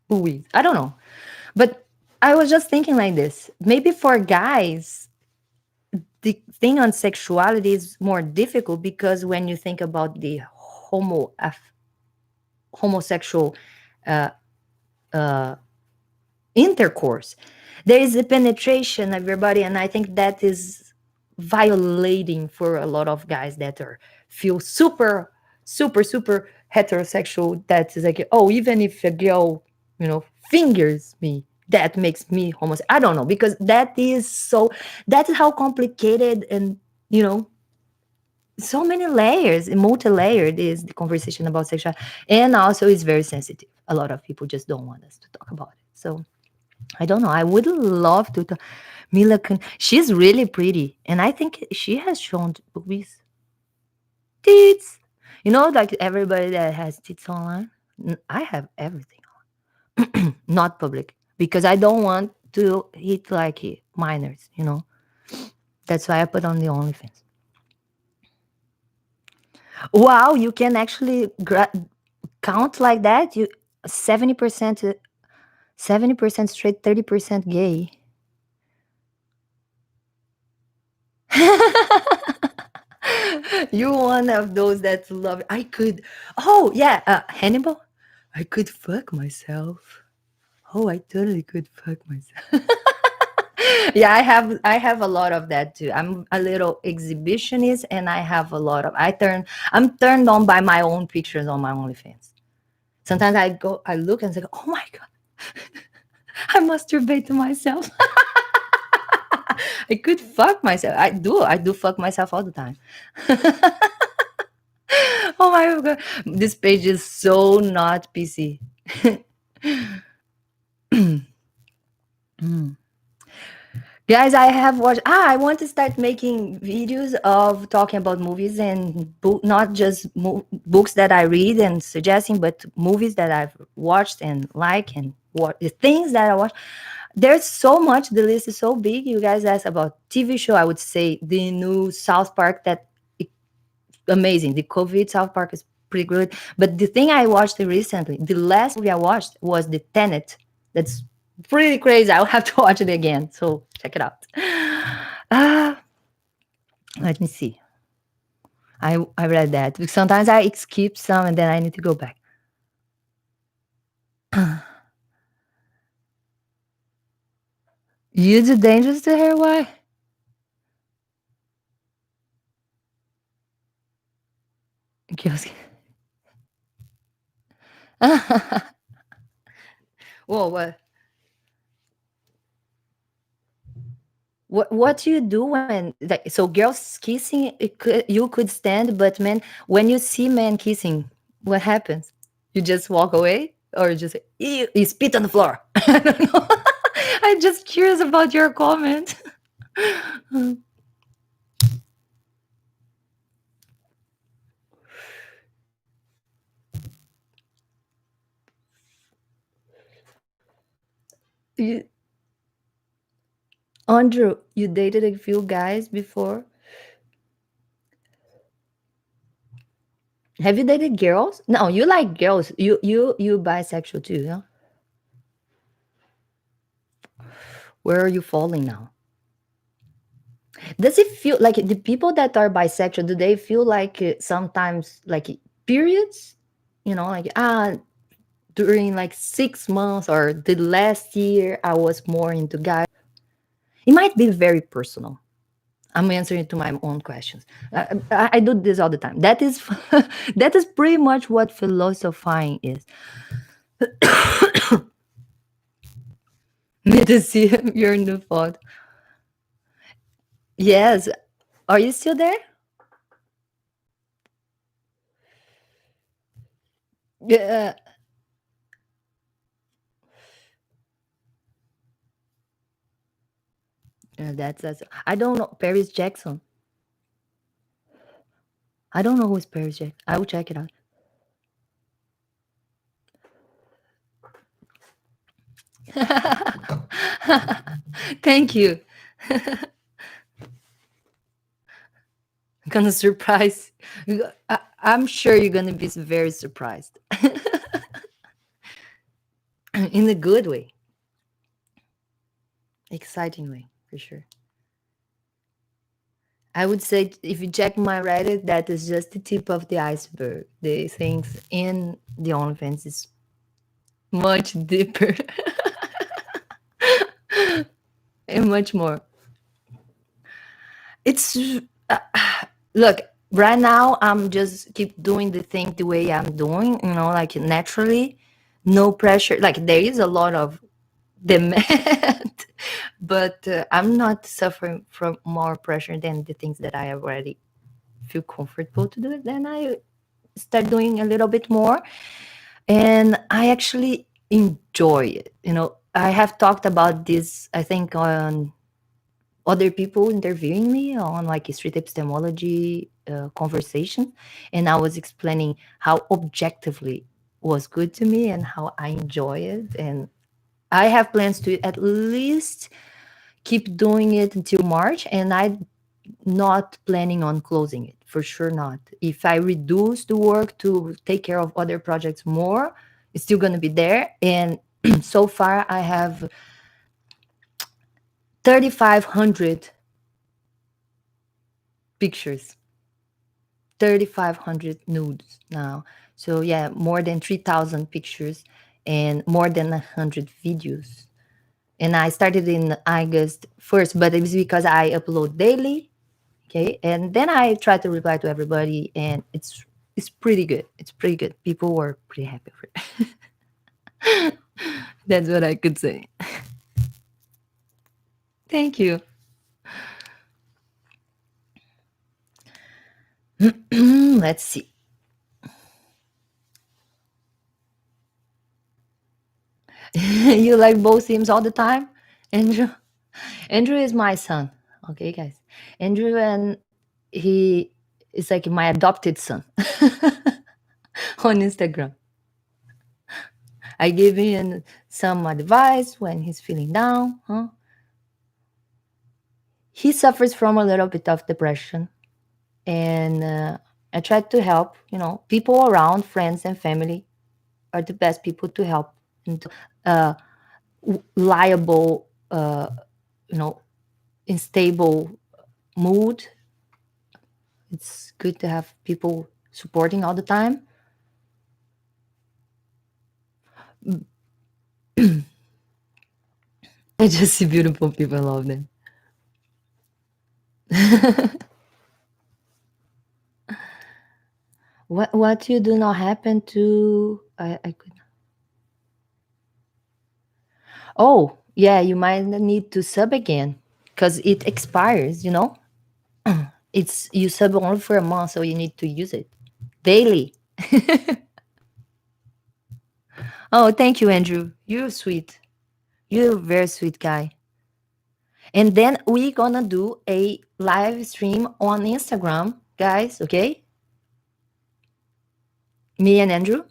S1: buoys. I don't know. But I was just thinking like this. Maybe for guys, the thing on sexuality is more difficult because when you think about the homosexual uh, uh, intercourse, there is a penetration of your body, and I think that is violating for a lot of guys that are feel super, super, super heterosexual. That is like, oh, even if a girl, fingers me, that makes me homosexual. I don't know, because that is how complicated and you know so many layers, multi-layered is the conversation about sexuality, and also it's very sensitive. A lot of people just don't want us to talk about it. So I don't know. I would love to talk. Mila Kun. She's really pretty, and I think she has shown boobies, tits. Like everybody that has tits online. I have everything, not public, because I don't want to hit like minors. That's why I put on the OnlyFans. Wow, you can actually count like that. You 70%, 70% straight, 30% gay. You one of those that love. I could. Oh yeah, Hannibal. I could fuck myself. Oh, I totally could fuck myself. Yeah, I have a lot of that too. I'm a little exhibitionist, and I have a lot of. I'm turned on by my own pictures on my OnlyFans. Sometimes I look and say, oh my god, I masturbate to myself. I could fuck myself. I do fuck myself all the time. Oh my god, this page is so not PC. Mm. Guys, I have watched. I want to start making videos of talking about movies and not just books that I read and suggesting, but movies that I've watched and like and what the things that I watch. There's so much. The list is so big. You guys asked about TV show. I would say the new South Park that amazing. The COVID South Park is pretty good. But the thing I watched recently, the last movie I watched was The Tenet. That's pretty crazy. I'll have to watch it again. So check it out. Uh, Let me see. I read that. Because sometimes I skip some and then I need to go back. You do dangerous to her? Why? Kiosk. Whoa, what? What do you do when so girls kissing you could stand, but men when you see men kissing, what happens? You just walk away or just you spit on the floor? I don't know. I'm just curious about your comment. you, Andrew, you dated a few guys before. Have you dated girls? No, you like girls. You bisexual too, yeah? Where are you falling now? Does it feel like the people that are bisexual, do they feel like sometimes like periods? Like during like 6 months or the last year I was more into guys. It might be very personal. I'm answering to my own questions. I do this all the time. That is that is pretty much what philosophizing is. Need to see your new thought. Yes. Are you still there? Yeah, that's. I don't know Paris Jackson. I don't know who's Paris Jackson. I will check it out. Thank you. Gonna surprise. I'm sure you're gonna be very surprised in a good way, exciting way for sure. I would say if you check my Reddit, that is just the tip of the iceberg. The things in the OnlyFans is much deeper and much more. It's uh, look, right now I'm just keep doing the thing the way I'm doing, like naturally, no pressure. Like there is a lot of demand, but I'm not suffering from more pressure than the things that I already feel comfortable to do. Then I start doing a little bit more, and I actually enjoy it. I have talked about this, I think, on other people interviewing me on like street epistemology conversation, and I was explaining how objectively was good to me and how I enjoy it, and I have plans to at least keep doing it until March, and I'm not planning on closing it, for sure not. If I reduce the work to take care of other projects more, it's still going to be there. And so far I have 3,500 pictures, 3,500 nudes now. So yeah, more than 3,000 pictures and more than 100 videos. And I started in August 1st, but it was because I upload daily. Okay, and then I try to reply to everybody, and it's pretty good. It's pretty good. People were pretty happy for it. That's what I could say. Thank you. Let's see. You like both teams all the time, Andrew? Andrew is my son. Okay, guys. Andrew, and he is like my adopted son on Instagram. I give him some advice when he's feeling down. Huh? He suffers from a little bit of depression, and I try to help. People around, friends and family are the best people to help. And uh, liable, you know, unstable mood. It's good to have people supporting all the time. I just see beautiful people. I love them. What you do not happen to? I could. Oh yeah, you might need to sub again because it expires. It's you sub only for a month, so you need to use it daily. Oh, thank you, Andrew. You're sweet. You're a very sweet guy. And then we're gonna do a live stream on Instagram, guys. Okay, me and Andrew.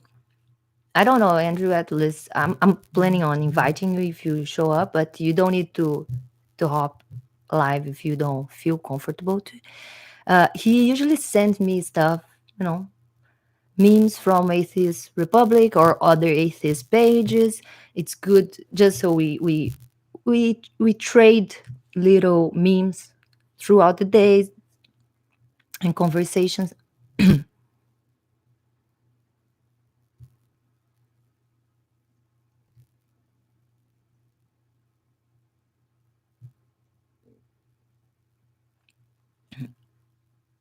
S1: I don't know, Andrew. At least I'm planning on inviting you if you show up, but you don't need to hop live if you don't feel comfortable to. He usually sends me stuff, you know, memes from Atheist Republic or other atheist pages. It's good just so we trade little memes throughout the days and conversations.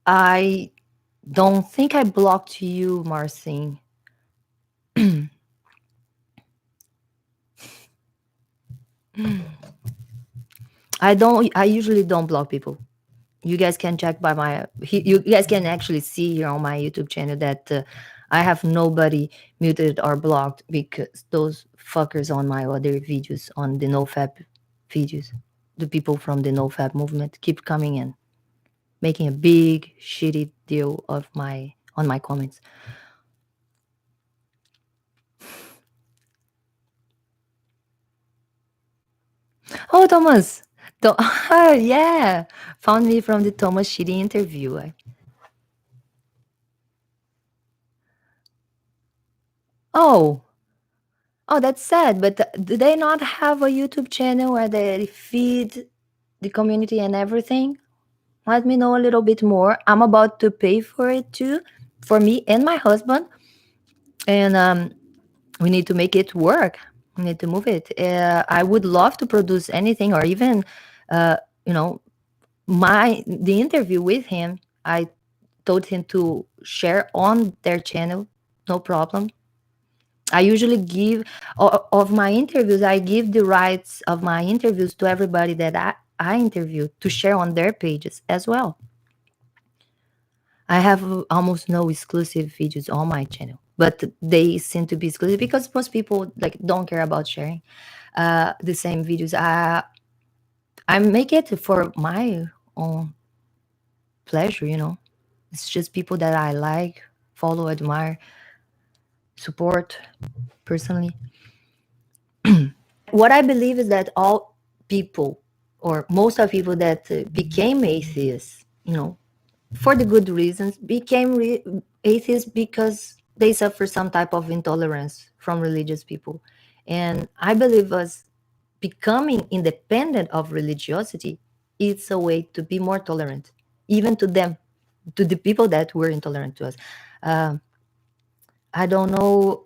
S1: I don't think I blocked you, Marcin. I usually don't block people. You guys can check by my you guys can actually see here on my YouTube channel that I have nobody muted or blocked because those fuckers on my other videos, on the NoFap videos, the people from the NoFap movement keep coming in, making a big shitty deal of my on my comments. Oh, Thomas. Yeah, found me from the Thomas Shitty interview. Oh, oh, that's sad. But do they not have a YouTube channel where they feed the community and everything? Let me know a little bit more. I'm about to pay for it too, for me and my husband, and we need to make it work. We need to move it. I would love to produce anything, or even, uh, you know, the interview with him. I told him to share on their channel, no problem. I usually give of my interviews. I give the rights of my interviews to everybody that I interview to share on their pages as well. I have almost no exclusive videos on my channel, but they seem to be exclusive because most people like don't care about sharing the same videos. I make it for my own pleasure. It's just people that I like, follow, admire, support personally. What I believe is that all people, or most of people that became atheists, for the good reasons, became atheists because they suffer some type of intolerance from religious people. And I believe us becoming independent of religiosity, it's a way to be more tolerant, even to them, to the people that were intolerant to us. Um, I don't know.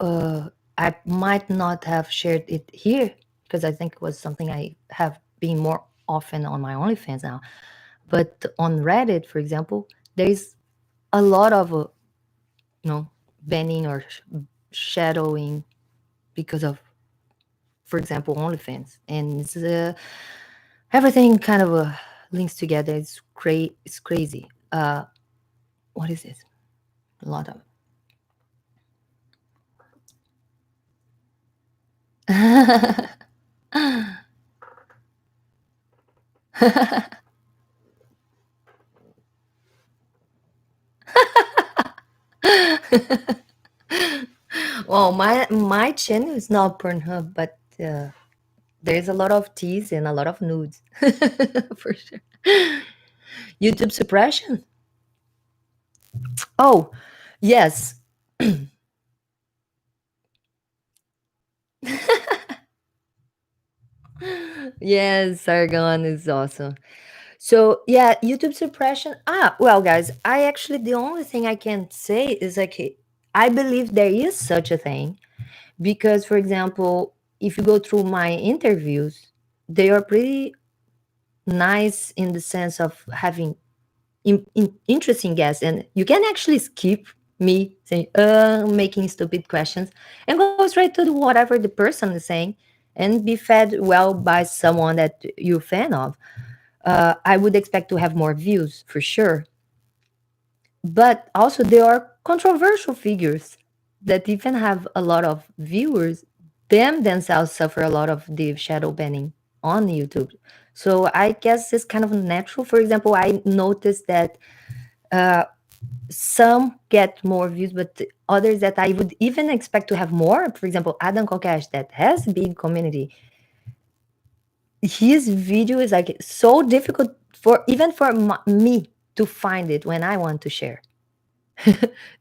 S1: I might not have shared it here because I think it was something I have been more often on my OnlyFans now. But on Reddit, for example, there is a lot of banning or shadowing because of, for example, OnlyFans, and everything kind of links together. It's crazy. What is this? A lot of. Well, my channel is not Pornhub, but there's a lot of teas and a lot of nudes, for sure. YouTube suppression. Oh, yes, yes, Sargon is awesome. So yeah, YouTube suppression. Well, guys, I actually the only thing I can say is like I believe there is such a thing because, for example, if you go through my interviews, they are pretty nice in the sense of having interesting guests, and you can actually skip me saying making stupid questions and go straight to whatever the person is saying and be fed well by someone that you're a fan of. I would expect to have more views for sure, but also there are controversial figures that even have a lot of viewers. Them themselves suffer a lot of the shadow banning on YouTube. So I guess it's kind of natural. For example, I noticed that uh, some get more views, but others that I would even expect to have more. For example, Adam Kokesh, that has a big community, his video is like so difficult for even for me to find it when I want to share.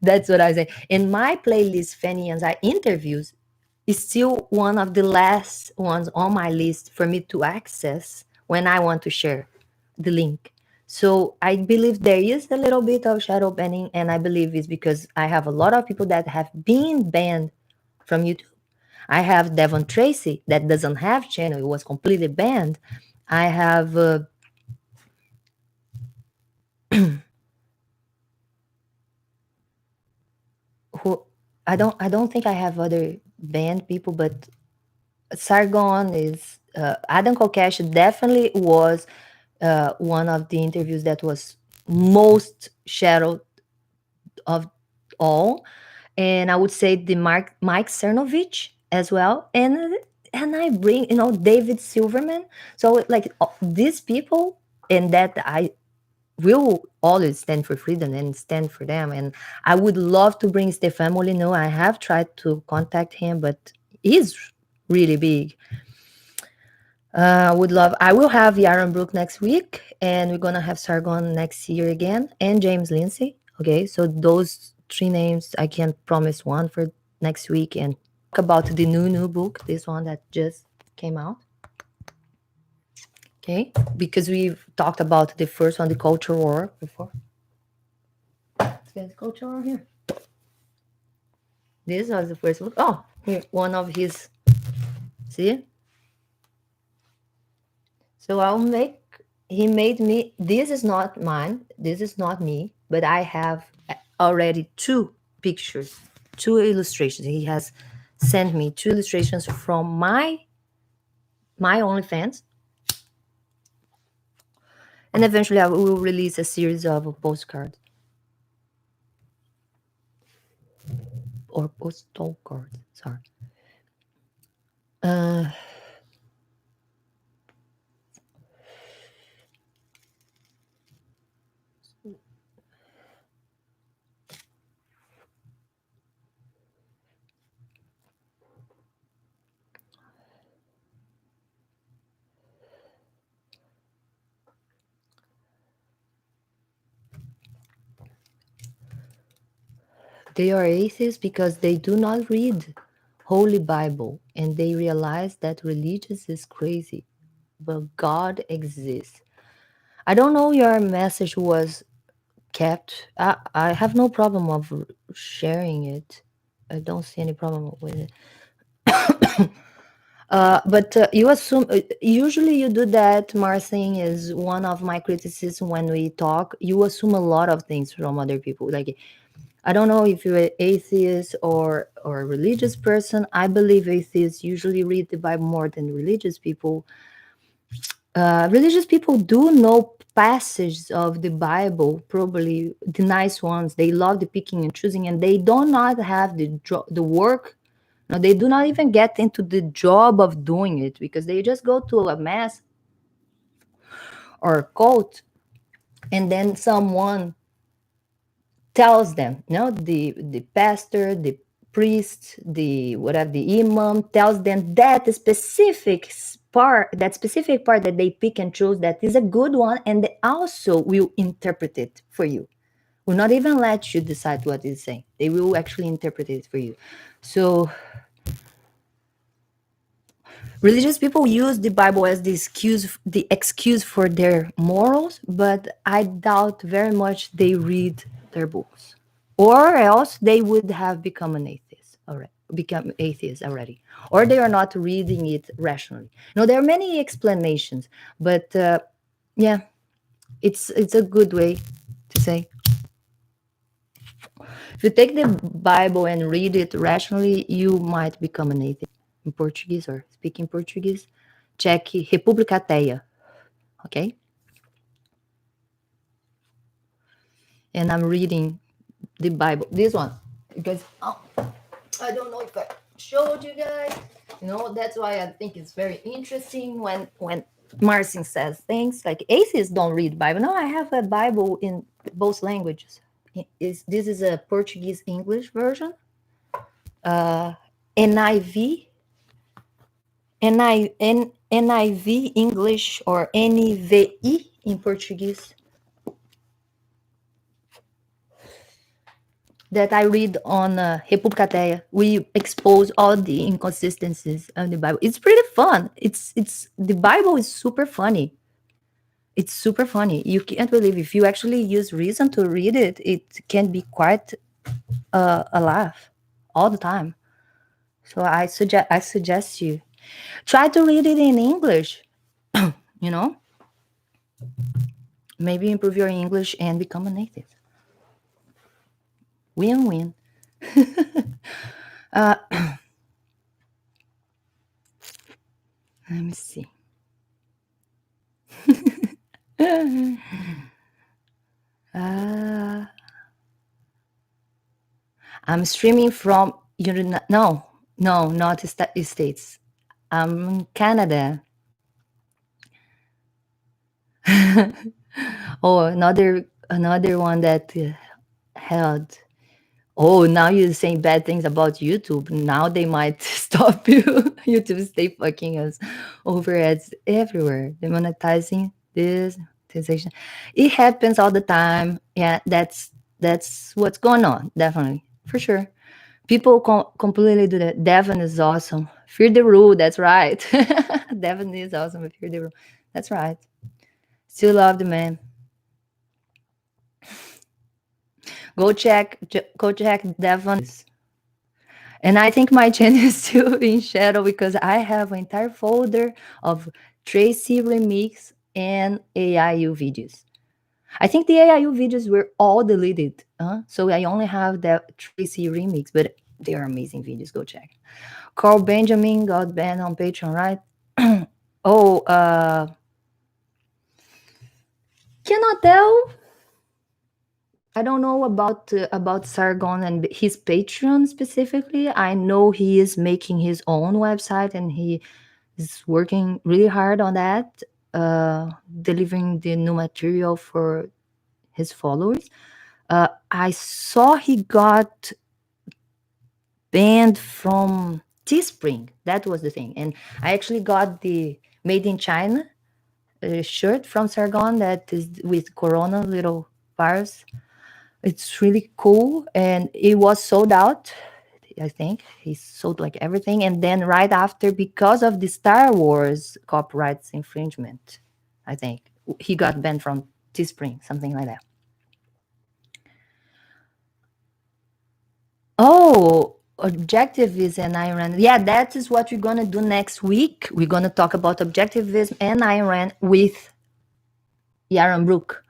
S1: That's what I say. And my playlist, Fanny and I interviews, is still one of the last ones on my list for me to access when I want to share the link. So I believe there is a little bit of shadow banning, and I believe it's because I have a lot of people that have been banned from YouTube. I have Devon Tracy that doesn't have channel; it was completely banned. I have who I don't think I have other banned people, but Sargon is Adam Kokesh definitely was one of the interviews that was most shadowed of all. and I would say the Mike Cernovich as well, and I bring David Silverman. So like these people, and that I will always stand for freedom and stand for them. And I would love to bring Stefan Molyneux. I have tried to contact him, but he's really big. Would love. I will have Yaron Brook next week, and we're gonna have Sargon next year again, and James Lindsay. Okay, so those three names, I can promise one for next week, and talk about the new book, this one that just came out. Okay, because we've talked about the first one, the culture war, before. Let's get the culture war here. This was the first book. Oh, here, one of his. See, so I'll make. He made me. This is not mine. This is not me. But I have already two pictures, two illustrations. He has sent me two illustrations from my OnlyFans, and eventually I will release a series of postcards or postal cards. Sorry. Uh, they are atheists because they do not read Holy Bible and they realize that religious is crazy, but God exists. I don't know your message was kept. I have no problem of sharing it. I don't see any problem with it. But you assume usually you do that. Marcin is one of my criticisms when we talk. You assume a lot of things from other people. Like I don't know if you're an atheist or a religious person. I believe atheists usually read the Bible more than religious people. Religious people do know passages of the Bible, probably the nice ones. They love the picking and choosing, and they do not have the work. No, they do not even get into the job of doing it because they just go to a mass or a cult, and then someone tells them, the pastor, the priest, the whatever, the imam tells them that specific part that they pick and choose, that is a good one, and they also will interpret it for you. Will not even let you decide what it's saying. They will actually interpret it for you. So religious people use the Bible as the excuse for their morals, but I doubt very much they read their books, or else they would have become an atheist already. Become atheists already, or they are not reading it rationally. No, there are many explanations, but yeah, it's a good way to say. If you take the Bible and read it rationally, you might become an atheist. In Portuguese or speaking Portuguese, check República Ateia, okay? And I'm reading the Bible, this one, because I don't know if I showed you guys. That's why I think it's very interesting when Marcin says things like atheists don't read Bible. No, I have a Bible in both languages. This is a Portuguese English version, uh, NIV, NIV English, or NVI in Portuguese, that I read on República Ateia. We expose all the inconsistencies of the Bible. It's pretty fun. It's the Bible is super funny. It's super funny. You can't believe, if you actually use reason to read it, it can be quite a laugh all the time. So I suggest you try to read it in English. You know, maybe improve your English and become an atheist. Win-win. uh, Let me see. uh, I'm streaming from no, no, not States. Canada. Oh, another one that held. Oh, now you're saying bad things about YouTube. Now they might stop you. YouTube stay fucking us over ads everywhere. Demonetizing this monetization. It happens all the time. Yeah, that's what's going on. Definitely, for sure. People completely do that. Devon is awesome. Fear the rule. That's right. Devon is awesome. Fear the rule. That's right. Still love the man. Go check Devon. And I think my channel is still in shadow because I have an entire folder of Tracy remix and AIU videos. I think the AIU videos were all deleted. So I only have that Tracy remix, but they are amazing videos. Go check. Carl Benjamin got banned on Patreon, right? Oh, cannot tell. I don't know about Sargon and his Patreon specifically. I know he is making his own website and he is working really hard on that, delivering the new material for his followers. I saw he got banned from Teespring. That was the thing, and I actually got the Made in China shirt from Sargon that is with Corona little virus. It's really cool, and it was sold out. I think he sold like everything, and then right after, because of the Star Wars copyrights infringement, I think he got banned from Teespring, something like that. Oh, objectivism and Iran. Yeah, that is what we're gonna do next week. We're gonna talk about objectivism and Iran with Yaron Brook.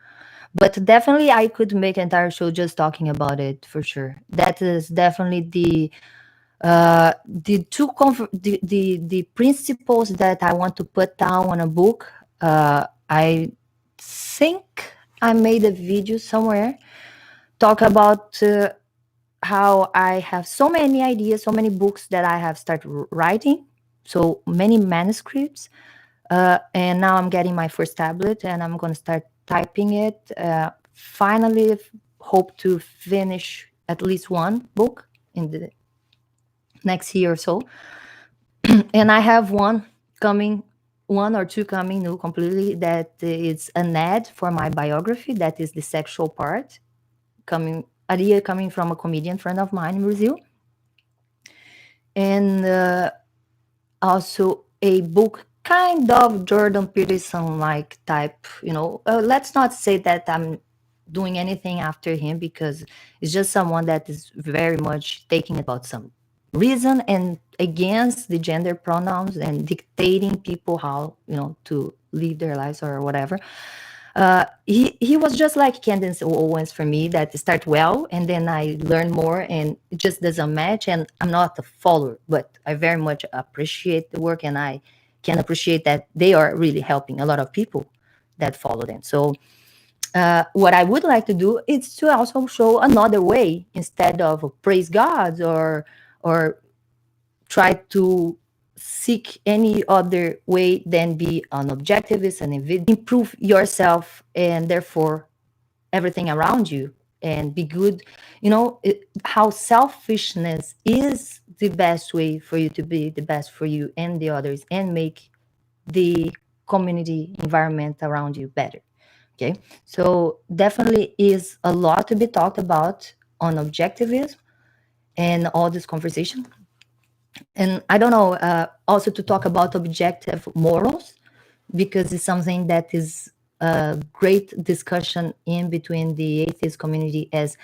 S1: But definitely, I could make an entire show just talking about it for sure. That is definitely the principles that I want to put down on a book. I think I made a video somewhere talk about how I have so many ideas, so many books that I have started writing, so many manuscripts, and now I'm getting my first tablet and I'm going to start typing it. Finally, hope to finish at least one book in the next year or so. And I have one or two coming new completely. That is an ad for my biography. That is the sexual part, coming idea coming from a comedian friend of mine in Brazil, and also a book kind of Jordan Peterson like type. Let's not say that I'm doing anything after him, because it's just someone that is very much taking about some reason and against the gender pronouns and dictating people how to live their lives or whatever. He was just like Candace Owens for me, that start well and then I learn more and it just doesn't match, and I'm not a follower, but I very much appreciate the work, and I can appreciate that they are really helping a lot of people that follow them. So what I would like to do is to also show another way instead of praise God or try to seek any other way than be an objectivist and improve yourself and therefore everything around you and be good. How selfishness is the best way for you to be the best for you and the others and make the community environment around you better. Okay, so definitely is a lot to be talked about on objectivism and all this conversation. And I don't know, also to talk about objective morals, because it's something that is a great discussion in between the atheist community as,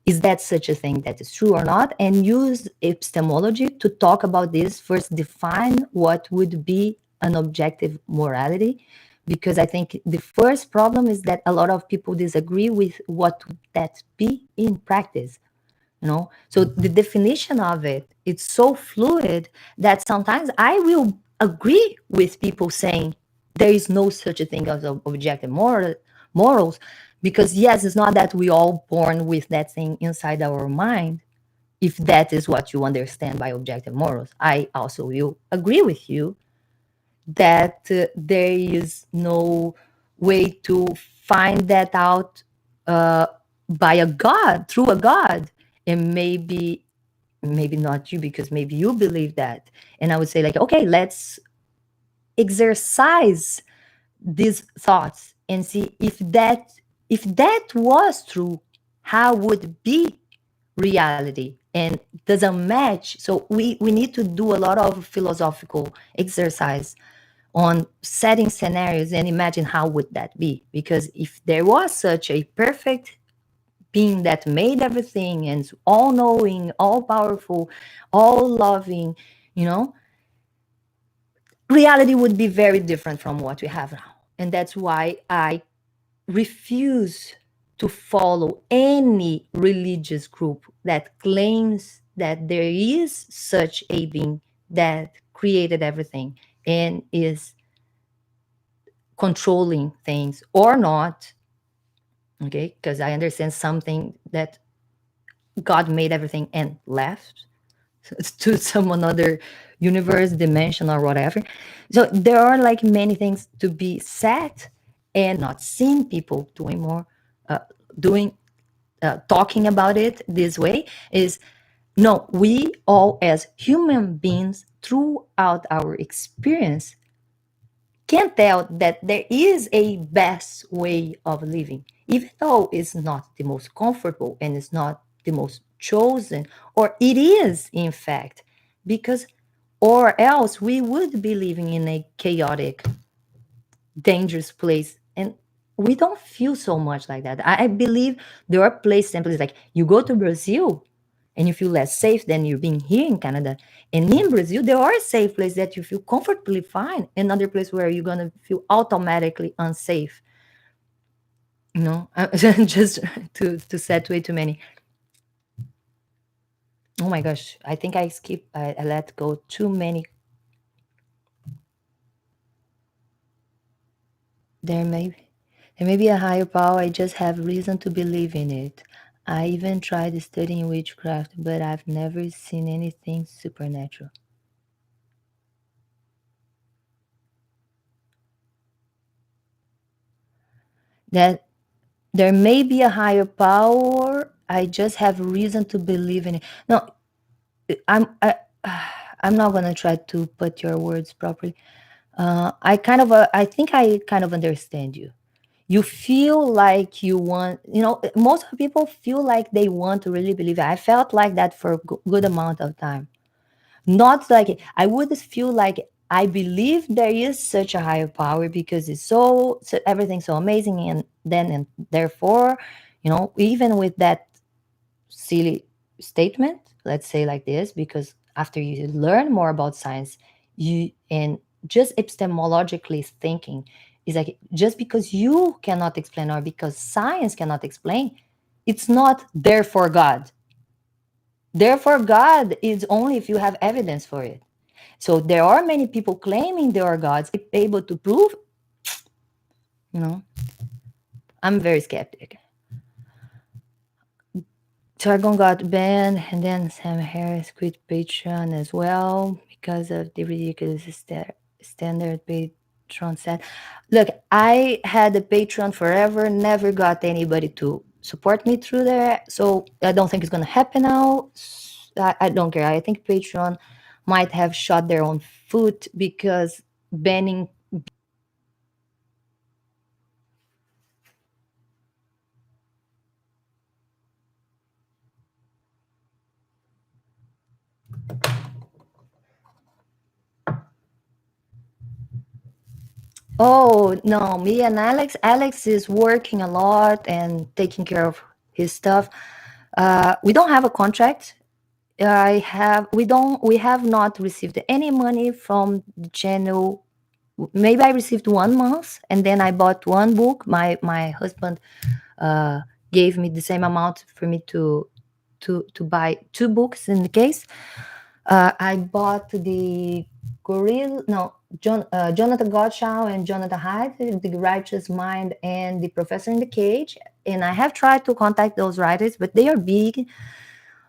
S1: is that such a thing that is true or not, and use epistemology to talk about this. First, define what would be an objective morality, because I think the first problem is that a lot of people disagree with what that be in practice. So the definition of it's so fluid that sometimes I will agree with people saying there is no such a thing as objective morals, because yes, it's not that we all born with that thing inside our mind, if that is what you understand by objective morals. I also will agree with you that there is no way to find that out uh, by a god, through a god. And maybe not you, because maybe you believe that. And I would say, like, okay, let's exercise these thoughts and see if that was true, how would be reality, and doesn't match. So we need to do a lot of philosophical exercise on setting scenarios and imagine how would that be. Because if there was such a perfect being that made everything and is all knowing, all powerful, all loving, you know, reality would be very different from what we have now. And that's why I refuse to follow any religious group that claims that there is such a being that created everything and is controlling things or not. Okay, because I understand something that God made everything and left to some another universe, dimension, or whatever. So there are like many things to be said, and not seeing people doing more, uh, doing, talking about it this way is no. We all, as human beings, throughout our experience, can tell that there is a best way of living, even though it's not the most comfortable and it's not the most chosen, or it is, in fact, because, or else we would be living in a chaotic, dangerous place. And we don't feel so much like that. I believe there are places, simply like you go to Brazil and you feel less safe than you're being here in Canada. And in Brazil, there are safe places that you feel comfortably fine, and other place where you're gonna feel automatically unsafe. You know, just to set way too many. Oh my gosh, I think I let go too many. There may there may be a higher power. I just have reason to believe in it. I even tried studying witchcraft, but I've never seen anything supernatural. That there may be a higher power. I just have reason to believe in it. No, I'm I, I'm not gonna try to put your words properly. I think I kind of understand you. You feel like you want, most of people feel like they want to really believe it. I felt like that for a good amount of time. Not like I would feel like I believe there is such a higher power because it's so everything's so amazing, and then and therefore, even with that silly statement, let's say like this, because after you learn more about science, you and just epistemologically thinking is like, just because you cannot explain or because science cannot explain, it's not therefore God. Therefore God is only if you have evidence for it. So there are many people claiming they are gods, able to prove, you know, I'm very skeptic. Jargon got banned, and then Sam Harris quit Patreon as well because of the ridiculous standard Patreon set. Look, I had a Patreon forever, never got anybody to support me through there, so I don't think it's going to happen now. I don't care. I think Patreon might have shot their own foot because banning. Oh, no, me and Alex. Alex is working a lot and taking care of his stuff. We don't have a contract. We have not received any money from the channel. Maybe I received 1 month, and then I bought one book. My husband uh, gave me the same amount for me to buy two books in the case. I bought the Gorilla, no, Jonathan Gottschall and Jonathan Haidt, The Righteous Mind and The Professor in the Cage. And I have tried to contact those writers, but they are big.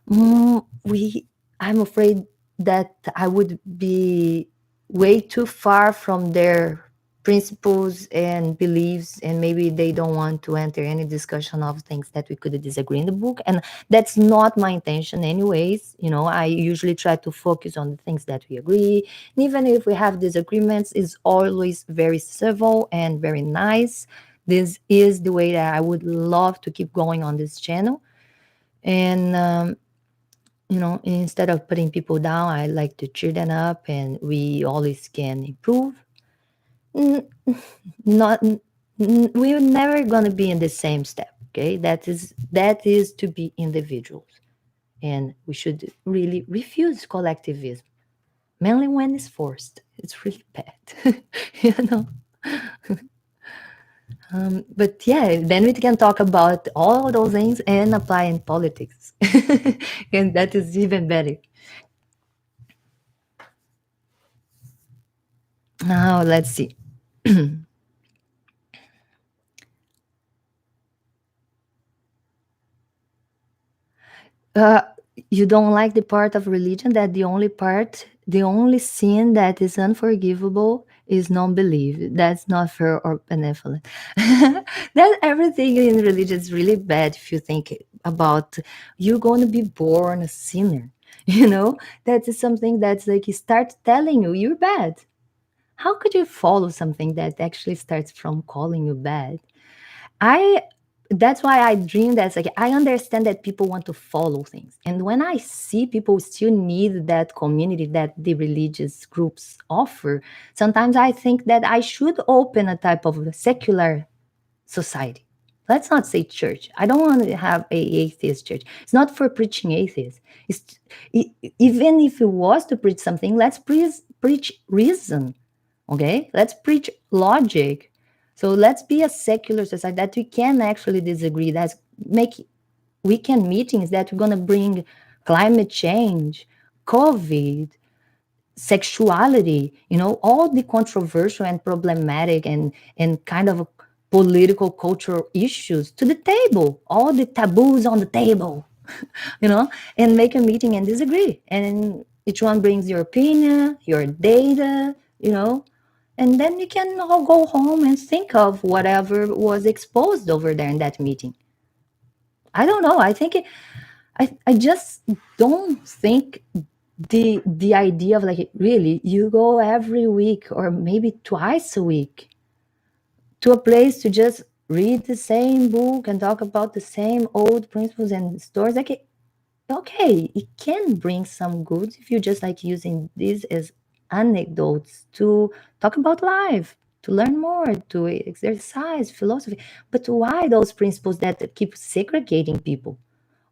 S1: We, I'm afraid that I would be way too far from their principles and beliefs, and maybe they don't want to enter any discussion of things that we could disagree in the book. And that's not my intention, anyways. I usually try to focus on the things that we agree. And even if we have disagreements, it's always very civil and very nice. This is the way that I would love to keep going on this channel. And instead of putting people down, I like to cheer them up, and we always can improve. N- Not, we're never gonna be in the same step. Okay, that is to be individuals, and we should really refuse collectivism, mainly when it's forced. It's really bad, you know. But yeah, then we can talk about all those things and apply in politics, and that is even better. Now let's see. Uh, you don't like the part of religion that the only sin that is unforgivable is non-belief. That's not fair or benevolent. That everything in religion is really bad if you think about you're going to be born a sinner. That is something that's like it starts telling you you're bad. How could you follow something that actually starts from calling you bad? I That's why I dream that's like I understand that people want to follow things. And when I see people still need that community that the religious groups offer, sometimes I think that I should open a type of secular society. Let's not say church. I don't want to have a atheist church. It's not for preaching atheists. Even if it was to preach something, let's preach reason. Okay, let's preach logic. So let's be a secular society that we can actually disagree. That's make weekend meetings that we're gonna bring climate change, COVID, sexuality, all the controversial and problematic and kind of political cultural issues to the table, all the taboos on the table, you know, and make a meeting and disagree. And each one brings your opinion, your data, and then you can all go home and think of whatever was exposed over there in that meeting. I don't know. I just don't think the idea of like really you go every week or maybe twice a week to a place to just read the same book and talk about the same old principles and stories. Like, okay, it can bring some goods if you just like using these as anecdotes to talk about life, to learn more, to exercise philosophy. But why those principles that keep segregating people?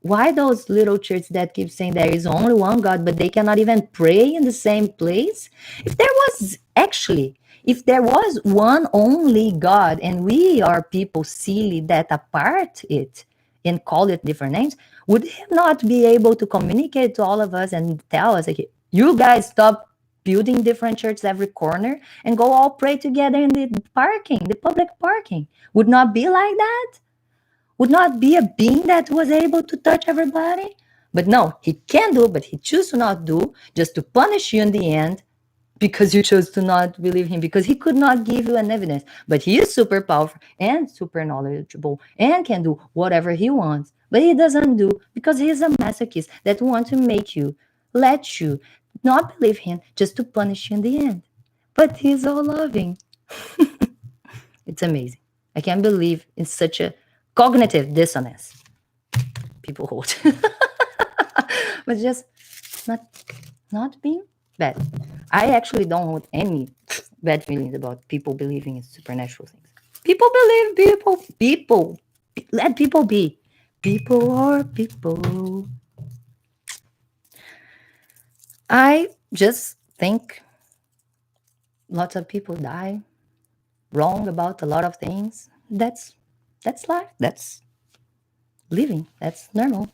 S1: Why those little churches that keep saying there is only one God, but they cannot even pray in the same place? If there was actually, if there was one only God and we are people silly that apart it and call it different names, would he not be able to communicate to all of us and tell us, like, you guys stop building different churches every corner and go all pray together in the parking, the public parking? Would not be like that? Would not be a being that was able to touch everybody? But no, he can do, but he chooses to not do, just to punish you in the end because you chose to not believe him, because he could not give you an evidence. But he is super powerful and super knowledgeable and can do whatever he wants. But he doesn't do because he is a masochist that wants to make you, let you not believe him just to punish you in the end. But he's all loving. It's amazing. I can't believe in such a cognitive dissonance people hold. But just not not being bad. I actually don't hold any bad feelings about people believing in supernatural things. People believe people. Let people be. People are people. I just think lots of people die wrong about a lot of things. That's life. That's living. That's normal.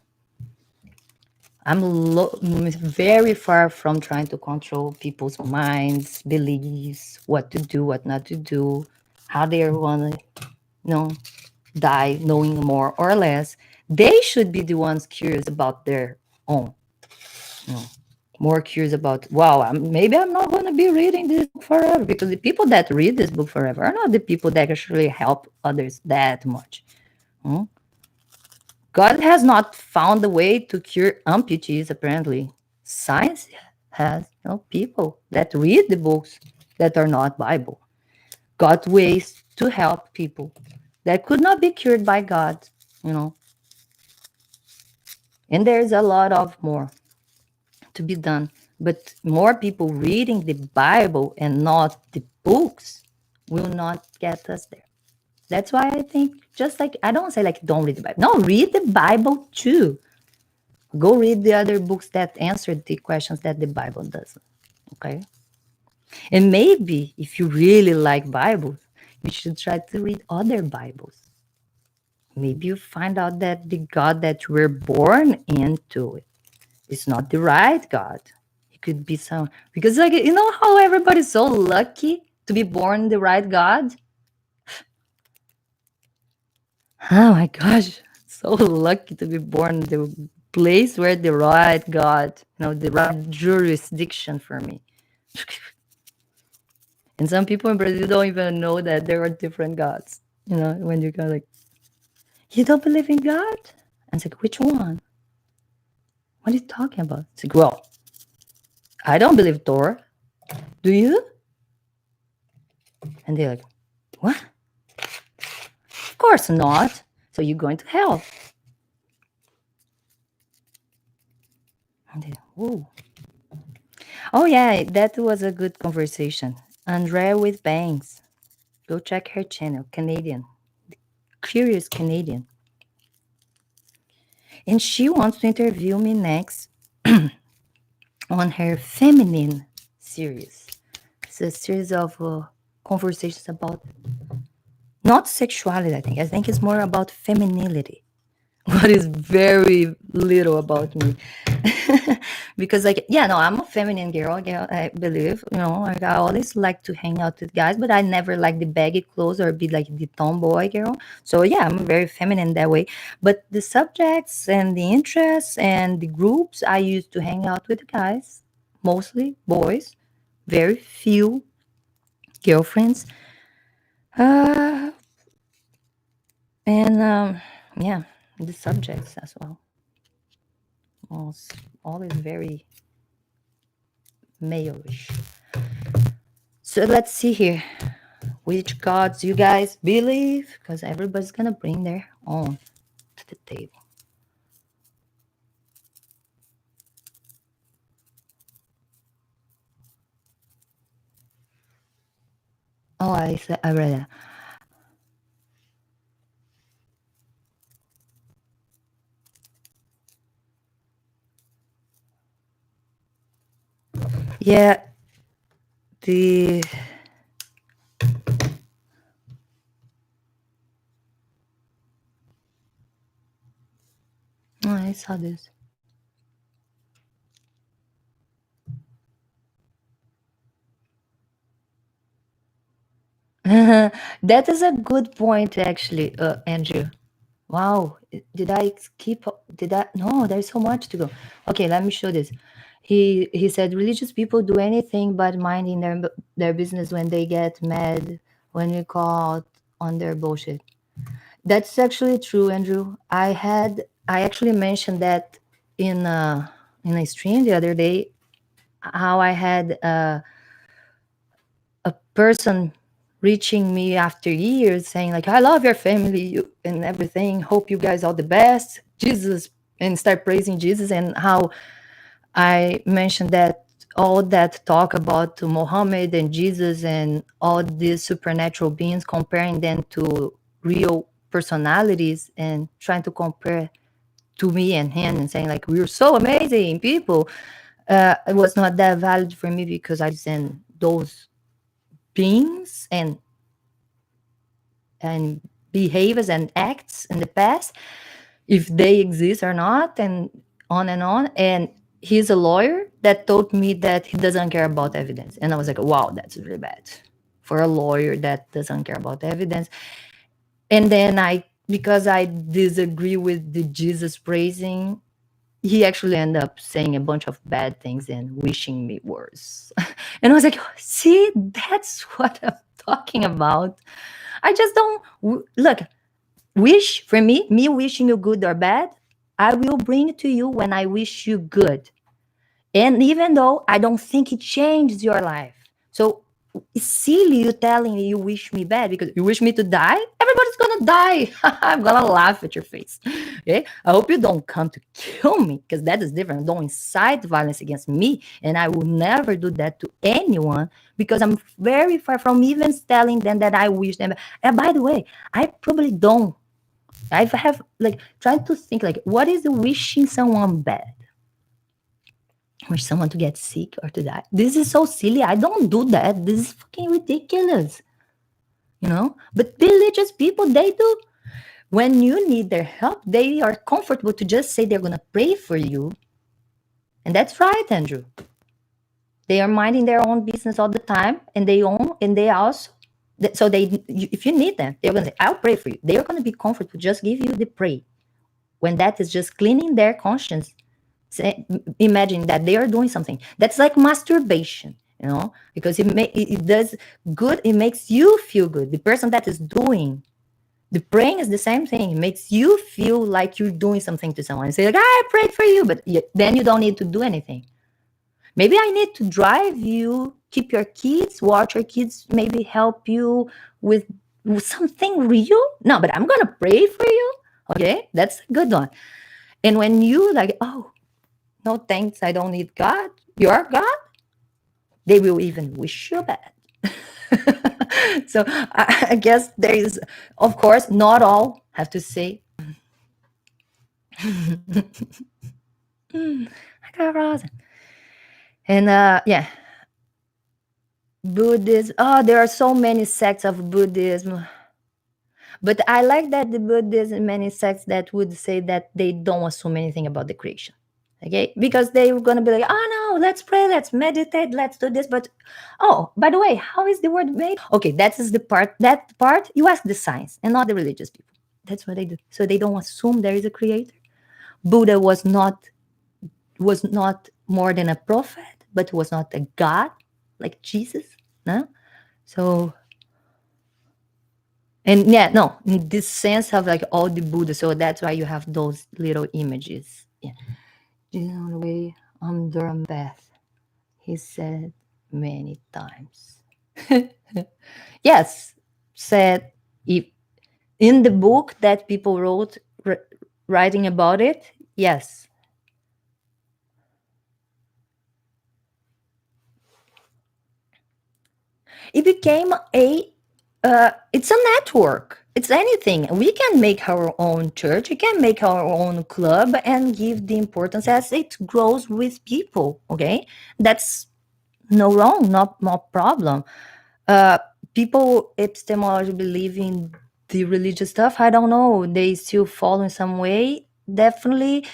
S1: Very far from trying to control people's minds, beliefs, what to do, what not to do, how they want to, die knowing more or less. They should be the ones curious about their on. You know, more curious about, wow, maybe I'm not going to be reading this book forever, because the people that read this book forever are not the people that actually help others that much. Hmm? God has not found a way to cure amputees, apparently. Science has, people that read the books that are not Bible got ways to help people that could not be cured by God, you know. And there's a lot of more to be done. But more people reading the Bible and not the books will not get us there. That's why I think, just like, I don't say like don't read the Bible. No, read the Bible too. Go read the other books that answer the questions that the Bible doesn't. Okay. And maybe if you really like Bibles, you should try to read other Bibles. Maybe you find out that the God that you were born into is not the right God. It could be some, because like, you know how everybody's so lucky to be born the right God? Oh my gosh, so lucky to be born in the place where the right God, the right jurisdiction for me. And some people in Brazil don't even know that there are different gods. When you go like, you don't believe in God? And it's like, which one? What are you talking about? It's like, well, I don't believe Thor. Do you? And they're like, what? Of course not. So you're going to hell. And they, whoa. Oh yeah, that was a good conversation. Andrea with Banks. Go check her channel, Canadian. Curious Canadian. And she wants to interview me next on her feminine series. It's a series of conversations about not sexuality, I think. I think it's more about femininity. What is very little about me. Because like, yeah, no, I'm a feminine girl, I believe. Like, I always like to hang out with guys, but I never like the baggy clothes or be like the tomboy girl. So yeah, I'm very feminine that way. But the subjects and the interests and the groups, I used to hang out with guys, mostly boys, very few girlfriends. uh and yeah, the subjects as well, was always very male-ish. So let's see here. Which gods you guys believe? Because everybody's gonna bring their own to the table. Oh, I read that. Yeah, the oh, I saw this. That is a good point, actually, Andrew. Wow, did I skip? Did I? No, there's so much to go. Okay, let me show this. He said religious people do anything but minding their business when they get mad when you call out on their bullshit. That's actually true, Andrew. I actually mentioned that in a stream the other day, how I had a person reaching me after years saying like, I love your family and everything, hope you guys all the best, Jesus, and start praising Jesus. And how I mentioned that all that talk about to Muhammad and Jesus and all these supernatural beings, comparing them to real personalities and trying to compare to me and him and saying like, we're so amazing people, it was not that valid for me, because I've seen those beings and behaviors and acts in the past, if they exist or not, and on and on. And he's a lawyer that told me that he doesn't care about evidence, and I was like, wow, that's really bad for a lawyer that doesn't care about evidence. And then because I disagree with the Jesus praising, he actually ended up saying a bunch of bad things and wishing me worse. And I was like, see, that's what I'm talking about. I just don't look, wish for me wishing you good or bad, I will bring it to you when I wish you good. And even though I don't think it changes your life. So it's silly you telling me you wish me bad because you wish me to die. Everybody's gonna die. I'm gonna laugh at your face. Okay. I hope you don't come to kill me because that is different. Don't incite violence against me. And I will never do that to anyone because I'm very far from even telling them that I wish them. And by the way, I probably don't. I have like trying to think like what is wishing someone bad? Wish someone to get sick or to die. This is so silly. I don't do that. This is fucking ridiculous. But religious people, they do. When you need their help, they are comfortable to just say they're gonna pray for you. And that's right, Andrew. They are minding their own business all the time, and they also so if you need them, they're gonna say, I'll pray for you. They're gonna be comfortable, just give you the pray. When that is just cleaning their conscience, imagine that they are doing something that's like masturbation, because it does good. It makes you feel good. The person that is doing the praying is the same thing. It makes you feel like you're doing something to someone. Say like, I prayed for you, but then you don't need to do anything. Maybe I need to drive you, keep your kids, watch your kids, maybe help you with something real. No, but I'm gonna pray for you. Okay, that's a good one. And when you like, oh, no thanks, I don't need God, you're God, they will even wish you bad. So I guess there is, of course, not all have to say. I got frozen. And yeah, Buddhism. Oh, there are so many sects of Buddhism. But I like that the Buddhism, many sects that would say that they don't assume anything about the creation. Okay, because they're gonna be like, oh no, let's pray, let's meditate, let's do this. But oh, by the way, how is the word made? Okay, that is the part. That part you ask the science and not the religious people. That's what they do. So they don't assume there is a creator. Buddha was not more than a prophet, but was not a god like Jesus. No, so. And yeah, no, in this sense of like all the Buddha, so that's why you have those little images. Yeah. On the way on Durham Path, he said many times. Yes, said if in the book that people wrote writing about it, yes. It became it's a network. It's anything. We can make our own church. We can make our own club and give the importance as it grows with people. Okay, that's no wrong, not problem. Uh, People epistemology believe in the religious stuff. I don't know. They still follow in some way. Definitely,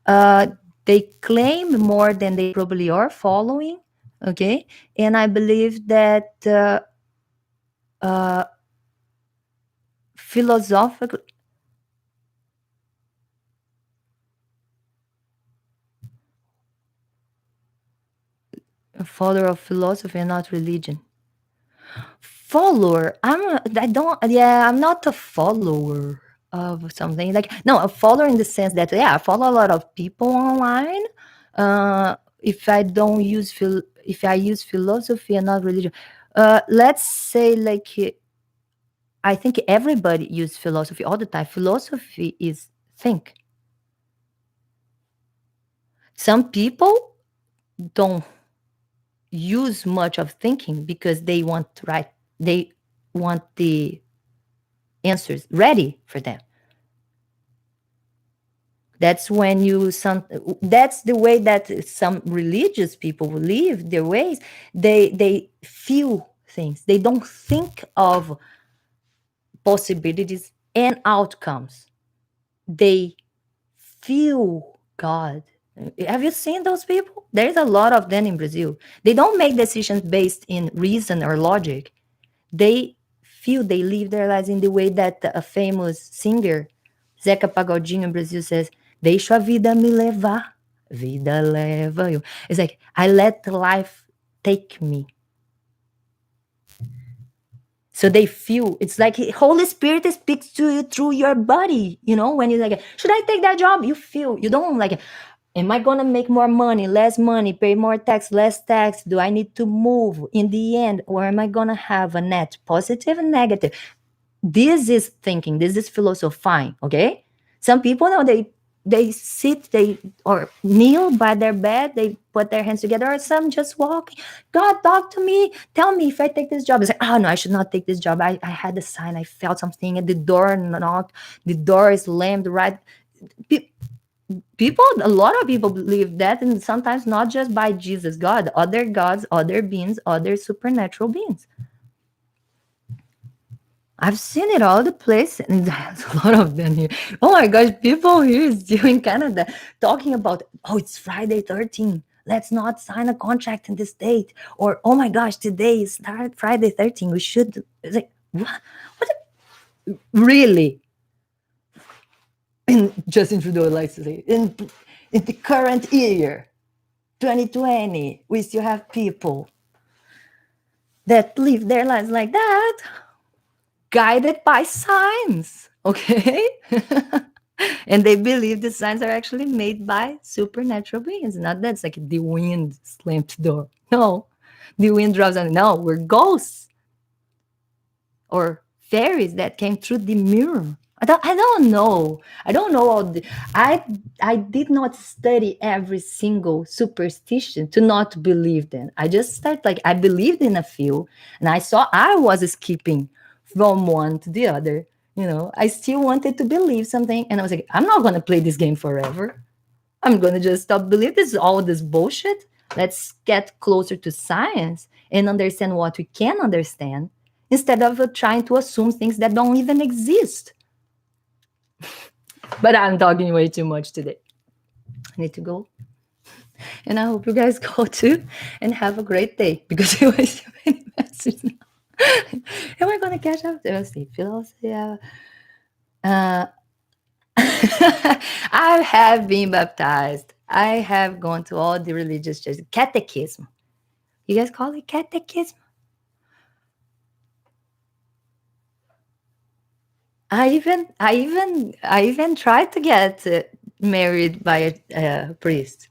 S1: uh, they claim more than they probably are following. Okay, and I believe that. Uh, Philosophical, a follower of philosophy and not religion. Follower, I don't, yeah, I'm not a follower of something like, no, a follower in the sense that, yeah, I follow a lot of people online. If I don't use if I use philosophy and not religion, let's say like, I think everybody use philosophy all the time. Philosophy is think. Some people don't use much of thinking because they want to write, they want the answers ready for them. That's when you some that's the way that some religious people live their ways. They feel things, they don't think of possibilities and outcomes, they feel God. Have you seen those people? There's a lot of them in Brazil. They don't make decisions based in reason or logic. They feel, they live their lives in the way that a famous singer, Zeca Pagodinho in Brazil, says, deixo a vida me levar. Vida leva eu. It's like I let life take me. So they feel it's like Holy Spirit speaks to you through your body. When you're like, should I take that job? You feel you don't like, am I gonna make more money, less money, pay more tax, less tax? Do I need to move in the end, or am I gonna have a net positive and negative? This is thinking, this is philosophizing. Okay, some people know they sit, they or kneel by their bed, they put their hands together, or some just walk. God, talk to me, tell me if I take this job. It's like, oh no, I should not take this job. I had a sign, I felt something at the door knocked, the door is slammed, right? Pe- People, a lot of people believe that, and sometimes not just by Jesus, God, other gods, other beings, other supernatural beings. I've seen it all the place, and there's a lot of them here. Oh my gosh, people here is still in Canada talking about, oh, it's Friday 13. Let's not sign a contract in this date. Or, oh my gosh, today is Friday 13. We should. It's like, what? Really? And Justin Trudeau likes to say, in the current year, 2020, we still have people that live their lives like that, guided by signs. Okay. And they believe the signs are actually made by supernatural beings. Not that's like the wind slammed the door. No, the wind drops on. No, we're ghosts or fairies that came through the mirror. I don't know. I don't know all the. I did not study every single superstition to not believe them. I just started like I believed in a few, and I saw I was skipping from one to the other. I still wanted to believe something, and I was like, I'm not gonna play this game forever. I'm gonna just stop believing all this bullshit. Let's get closer to science and understand what we can understand instead of trying to assume things that don't even exist. But I'm talking way too much today. I need to go. And I hope you guys go too and have a great day because it was too many messages now. And we're going to catch up. Let's see. Philosophy. Uh, I have been baptized. I have gone to all the religious churches. Catechism. You guys call it catechism? I even tried to get married by a priest.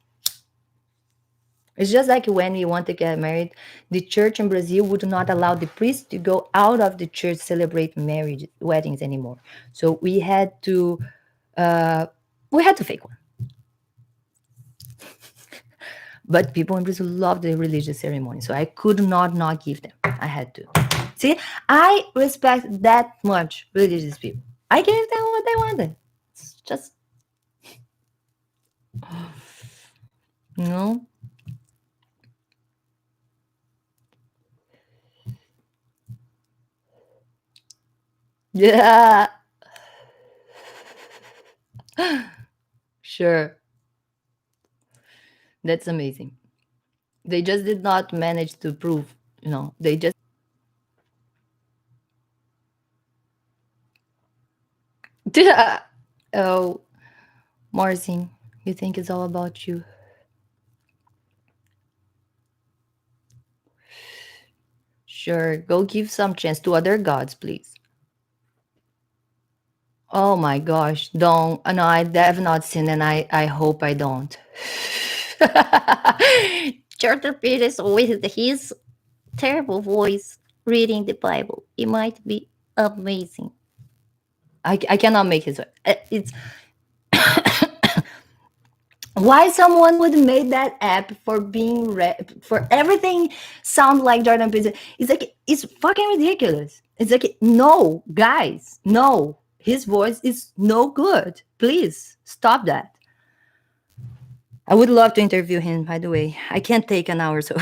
S1: It's just like when you want to get married, the church in Brazil would not allow the priest to go out of the church celebrate marriage weddings anymore. So uh, we had to fake one. But people in Brazil love the religious ceremony, so I could not give them. I had to. See, I respect that much religious people. I gave them what they wanted. It's just, you know, yeah, sure. That's amazing. They just did not manage to prove, they just. Oh, Marcin, you think it's all about you? Sure, go give some chance to other gods, please. Oh my gosh, don't. No, I have not seen, and I hope I don't. Jordan Peters with his terrible voice reading the Bible. It might be amazing. I cannot make his. It's why someone would make that app for being for everything sound like Jordan Peterson. It's like it's fucking ridiculous. It's like no, guys, no. His voice is no good. Please stop that. I would love to interview him, by the way. I can't take an hour, so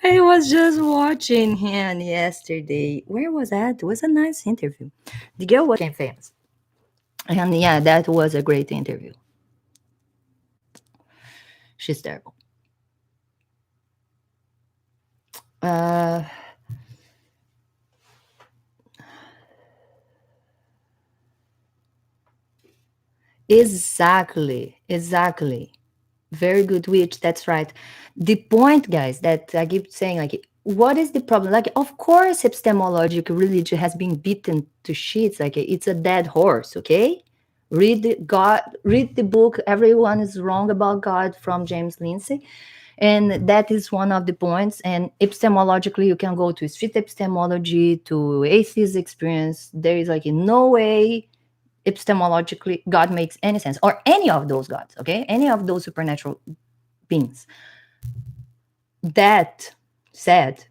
S1: I was just watching him yesterday. Where was that? It was a nice interview. The girl was famous. And yeah, that was a great interview. She's terrible. Uh, Exactly, exactly. Very good, witch. That's right. The point, guys, that I keep saying, like, what is the problem? Like, of course, epistemological religion has been beaten to shits. Like, it's a dead horse. Okay, read the book. Everyone is wrong about God from James Lindsay, and that is one of the points. And epistemologically, you can go to street epistemology, to atheist experience. There is like in no way epistemologically God makes any sense, or any of those gods. Okay, any of those supernatural beings. That said,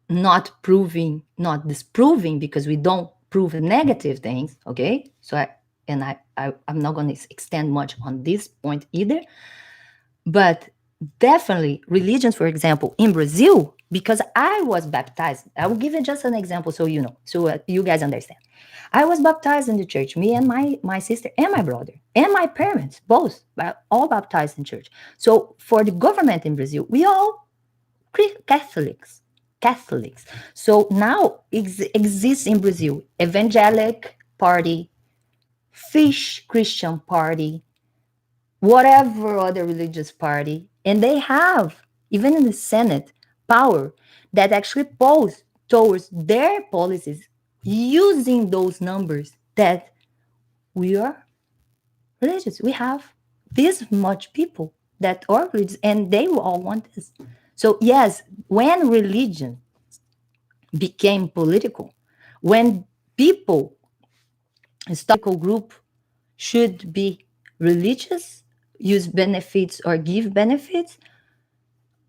S1: not proving, not disproving, because we don't prove negative things. Okay, so I'm not going to extend much on this point either. But definitely religions, for example, in Brazil, because I was baptized. I will give you just an example so you know, so you guys understand. I was baptized in the church, me and my sister and my brother and my parents, both, all baptized in church. So for the government in Brazil, we all Catholics. Catholics. So now exists in Brazil evangelic party, fish Christian party, whatever other religious party, and they have, even in the Senate, power that actually pose towards their policies using those numbers that we are religious. We have this much people that are religious, and they will all want this. So yes, when religion became political, when people, historical group, should be religious, use benefits or give benefits,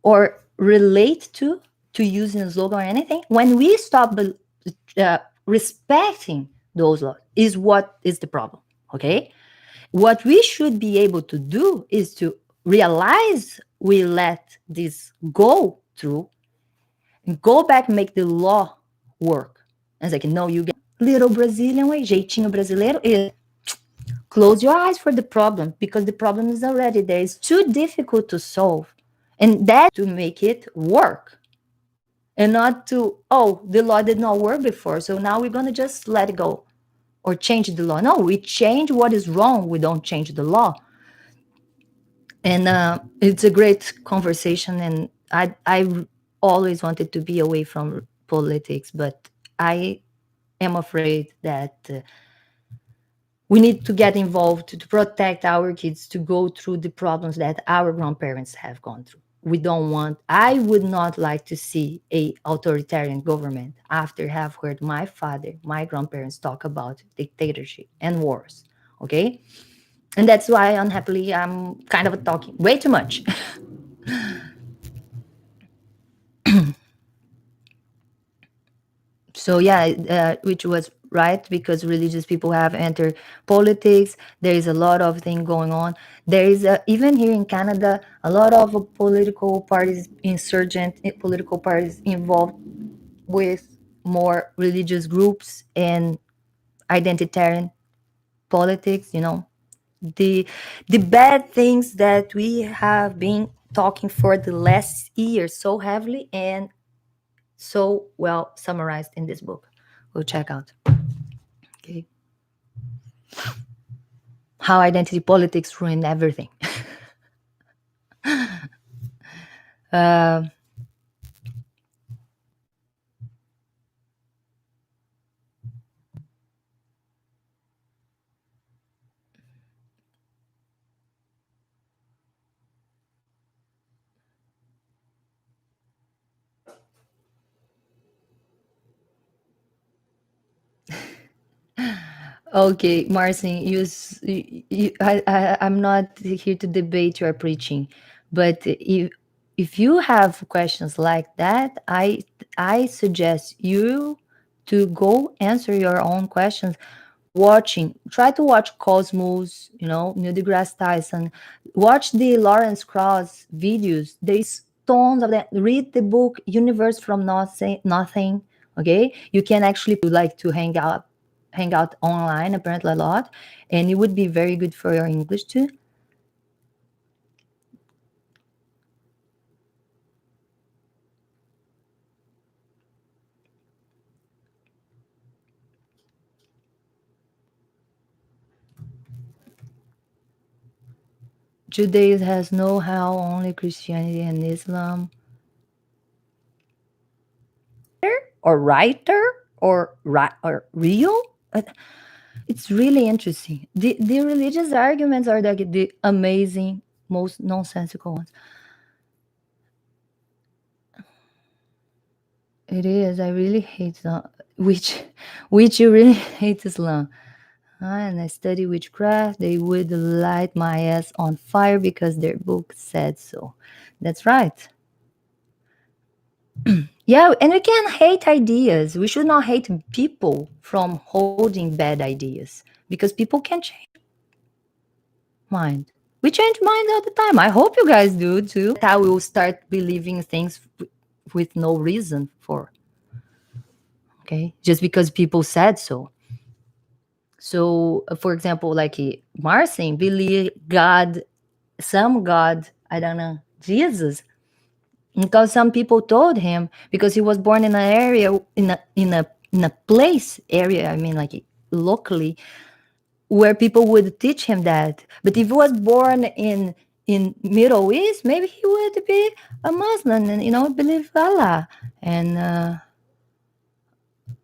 S1: or relate to using a slogan or anything, when we stop respecting those laws, is what is the problem. Okay, what we should be able to do is to realize we let this go through and go back and make the law work. And it's like, no, you get little Brazilian way, jeitinho brasileiro is close your eyes for the problem, because the problem is already there. It's too difficult to solve. And that to make it work, and not to, oh, the law did not work before, so now we're going to just let it go or change the law. No, we change what is wrong. We don't change the law. And it's a great conversation. And I always wanted to be away from politics, but I am afraid that we need to get involved to protect our kids, to go through the problems that our grandparents have gone through. We don't want, I would not like to see a authoritarian government after have heard my father, my grandparents talk about dictatorship and wars. Okay, and that's why unhappily I'm kind of talking way too much. So yeah, which was right, because religious people have entered politics. There is a lot of thing going on. There is even here in Canada a lot of political parties, insurgent political parties involved with more religious groups and identitarian politics. You know, the the bad things that we have been talking for the last year so heavily and so well summarized in this book. Go check out. Okay. How identity politics ruin everything. uh, okay, Marcin, I'm not here to debate your preaching, but if you have questions like that, I suggest you to go answer your own questions. Try to watch Cosmos, you know, Neil deGrasse Tyson, watch the Lawrence Krauss videos. There's tons of that. Read the book Universe from Nothing. Okay, you can actually like to hang out online apparently a lot, and it would be very good for your English too. Judaism has no how, only Christianity and Islam. Or writer or real? It's really interesting. The religious arguments are the amazing, most nonsensical ones. It is. I really hate Islam. Which you really hate Islam. And I study witchcraft. They would light my ass on fire because their book said so. That's right. Yeah, and we can hate ideas. We should not hate people from holding bad ideas because people can change mind. We change mind all the time. I hope you guys do too. I will start believing things with no reason for, okay? Just because people said so. So, for example, like Marcin believe God, some God, I don't know, Jesus, because some people told him because he was born in an area in a place area. I mean, like locally, where people would teach him that. But if he was born in Middle East, maybe he would be a Muslim and believe Allah. And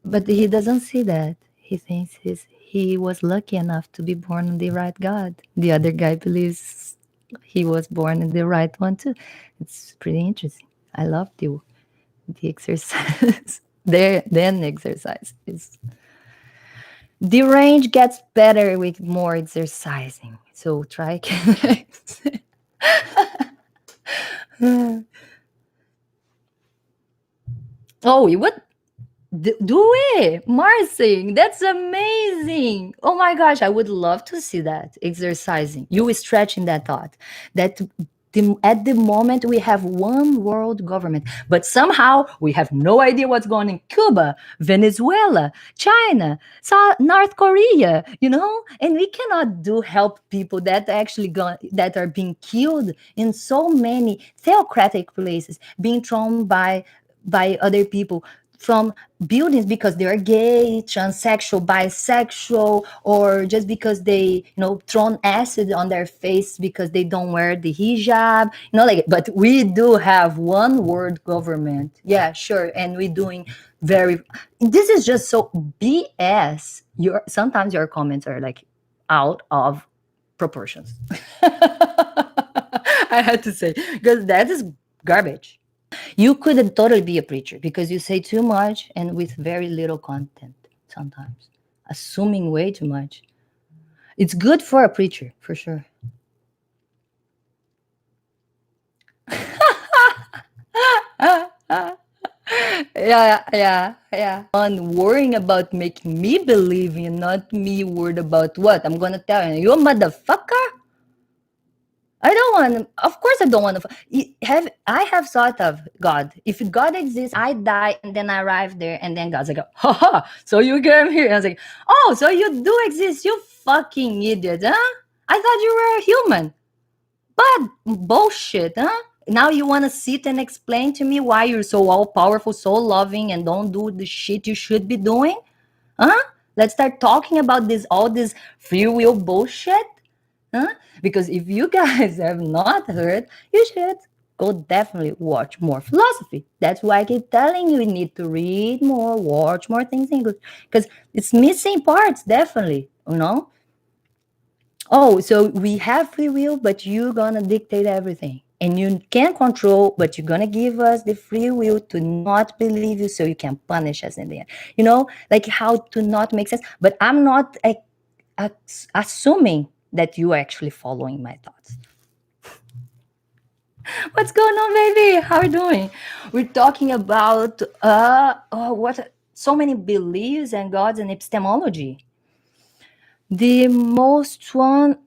S1: but he doesn't see that. He thinks he was lucky enough to be born in the right God. The other guy believes he was born in the right one too. It's pretty interesting. I love the exercise. There then exercise is the range gets better with more exercising. So try. Oh, what? Do it, Marcin. That's amazing. Oh my gosh, I would love to see that exercising. You stretching that thought. That at the moment we have one world government, but somehow we have no idea what's going on in Cuba, Venezuela, China, North Korea, and we cannot do help people that actually that are being killed in so many theocratic places, being thrown by other people from buildings because they're gay, transsexual, bisexual, or just because they, thrown acid on their face because they don't wear the hijab, like. But we do have one world government, yeah, sure, and we're doing very. This is just so BS. Sometimes your comments are like out of proportions. I had to say because that is garbage. You could totally be a preacher because you say too much and with very little content sometimes, assuming way too much. It's good for a preacher, for sure. Yeah. On worrying about making me believe in, not me worried about what I'm gonna tell you. You a motherfucker? I don't want. Of course, I don't want to. I have thought of God. If God exists, I die and then I arrive there, and then God's like, "Ha ha! So you came here?" And I was like, "Oh, so you do exist? You fucking idiot, huh? I thought you were a human." But bullshit, huh? Now you want to sit and explain to me why you're so all powerful, so loving, and don't do the shit you should be doing, huh? Let's start talking about all this free will bullshit. Huh? Because if you guys have not heard, you should go definitely watch more philosophy. That's why I keep telling you need to read more, watch more things in English, because it's missing parts, definitely. Oh, so we have free will, but you're gonna dictate everything. And you can control, but you're gonna give us the free will to not believe you so you can punish us in the end. Like how to not make sense. But I'm not assuming that you are actually following my thoughts. What's going on, baby? How are you doing? We're talking about what so many beliefs and gods and epistemology. The most one,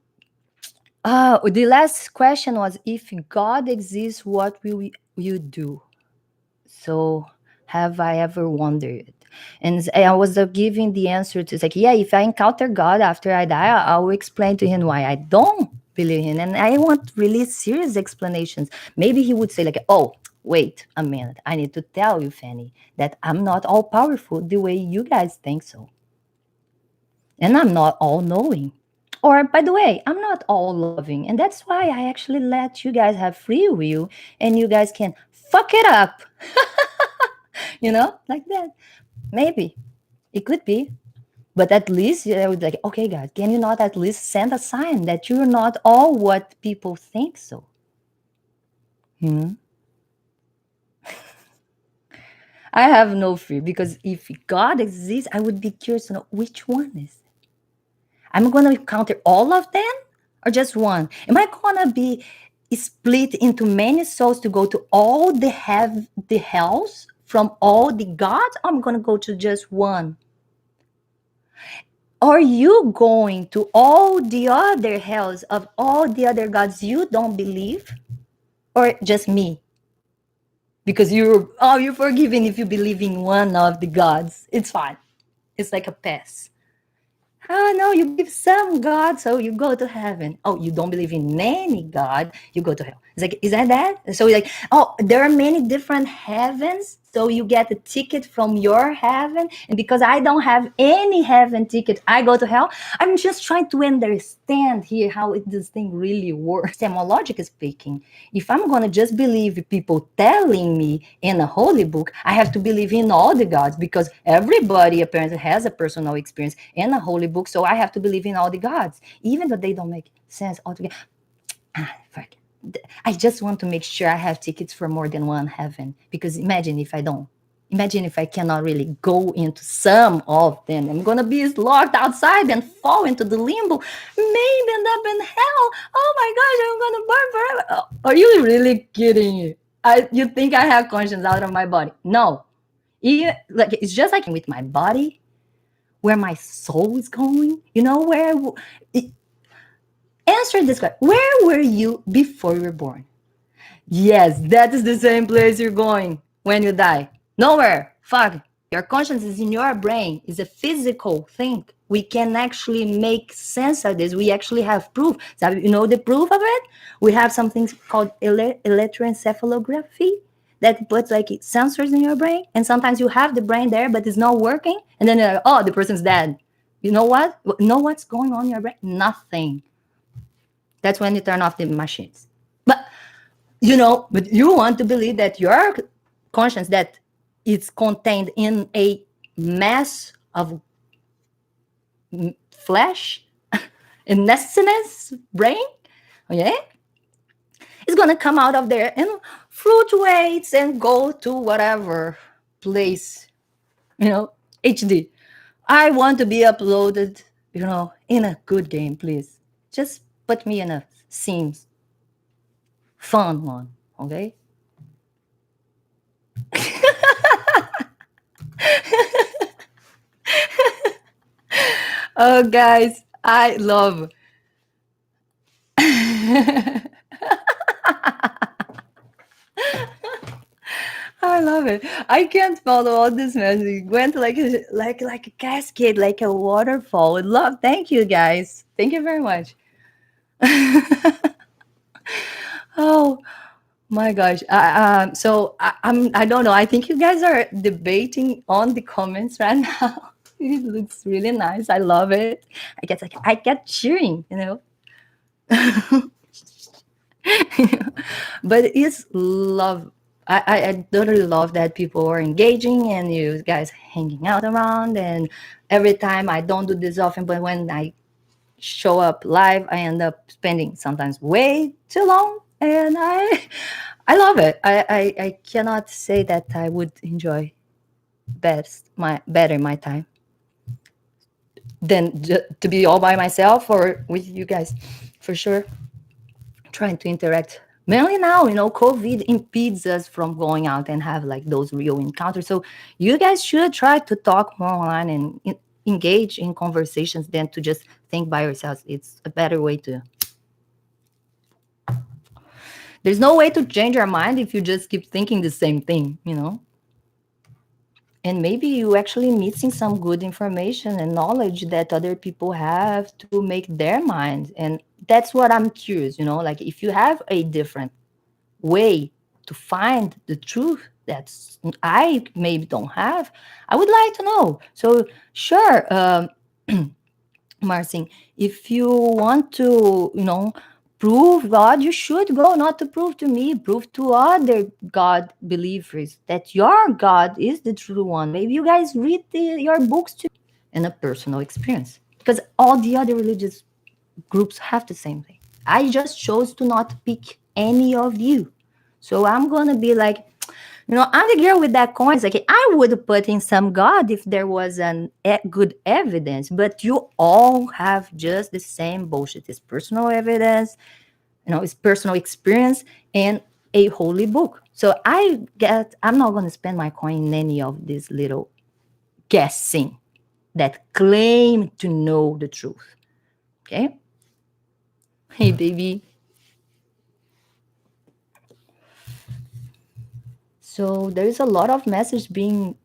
S1: the last question was if God exists, what will you do? So, have I ever wondered? And I was giving the answer to, it's like, yeah, if I encounter God after I die, I will explain to him why I don't believe him. And I want really serious explanations. Maybe he would say, like, oh, wait a minute. I need to tell you, Fanny, that I'm not all powerful the way you guys think so. And I'm not all knowing. Or, by the way, I'm not all loving, and that's why I actually let you guys have free will, and you guys can fuck it up, like that. Maybe it could be. But at least I would like, okay, God, can you not at least send a sign that you're not all what people think so? Hmm? I have no fear because if God exists, I would be curious to know which one is. I'm going to encounter all of them or just one? Am I going to be split into many souls to go to all the hells from all the gods? Or I'm going to go to just one? Are you going to all the other hells of all the other gods you don't believe? Or just me? Because you're forgiven if you believe in one of the gods. It's fine. It's like a pass. Oh no, you believe some God, so you go to heaven. Oh, you don't believe in any God, you go to hell. It's like, is that? So like, oh, there are many different heavens, so you get a ticket from your heaven, and because I don't have any heaven ticket, I go to hell. I'm just trying to understand here how this thing really works. Etymologically speaking, if I'm gonna just believe people telling me in a holy book, I have to believe in all the gods because everybody apparently has a personal experience in a holy book. So I have to believe in all the gods, even though they don't make sense altogether. Fuck. I just want to make sure I have tickets for more than one heaven. Because imagine if I don't. Imagine if I cannot really go into some of them. I'm gonna be locked outside and fall into the limbo. Maybe end up in hell. Oh my gosh, I'm gonna burn forever. Are you really kidding me? You think I have conscience out of my body? No. Like it's just like with my body, where my soul is going. Answer this question. Where were you before you were born? Yes, that is the same place you're going when you die. Nowhere. Fuck. Your conscience is in your brain. It's a physical thing. We can actually make sense of this. We actually have proof. So you know the proof of it? We have something called electroencephalography that puts like sensors in your brain. And sometimes you have the brain there, but it's not working. And then you're like, oh, the person's dead. You know what? Know what's going on in your brain? Nothing. That's when you turn off the machines. But you want to believe that your conscience that it's contained in a mass of flesh and nastiness brain, okay, it's gonna come out of there and fluctuates and go to whatever place, HD. I want to be uploaded, in a good game, please. Just put me in a Sims fun one, okay? Oh, guys, I love. I love it. I can't follow all this magic. Went like a cascade, like a waterfall. Love. Thank you, guys. Thank you very much. Oh my gosh. I don't know. I think you guys are debating on the comments right now. It looks really nice. I love it. I get cheering. But it's love. I totally love that people are engaging and you guys hanging out around. And every time I don't do this often, but when I show up live, I end up spending sometimes way too long. And I love it. I cannot say that I would enjoy better my time than to be all by myself or with you guys, for sure. Trying to interact mainly now, COVID impedes us from going out and have like those real encounters. So you guys should try to talk more online and engage in conversations than to just think by yourselves. It's a better way to. There's no way to change our mind if you just keep thinking the same thing, and maybe you actually missing some good information and knowledge that other people have to make their mind. And that's what I'm curious, like if you have a different way to find the truth that I maybe don't have, I would like to know. So sure, Marcin, if you want to, prove God, you should go not to prove to me, prove to other God believers that your God is the true one. Maybe you guys read your books too, and a personal experience, because all the other religious groups have the same thing. I just chose to not pick any of you. So I'm gonna be like, I'm the girl with that coin. It's like I would put in some God if there was an good evidence, but you all have just the same bullshit. It's personal evidence, it's personal experience and a holy book. So I'm not gonna spend my coin in any of this little guessing that claim to know the truth. Okay? Hey baby. So there is a lot of message being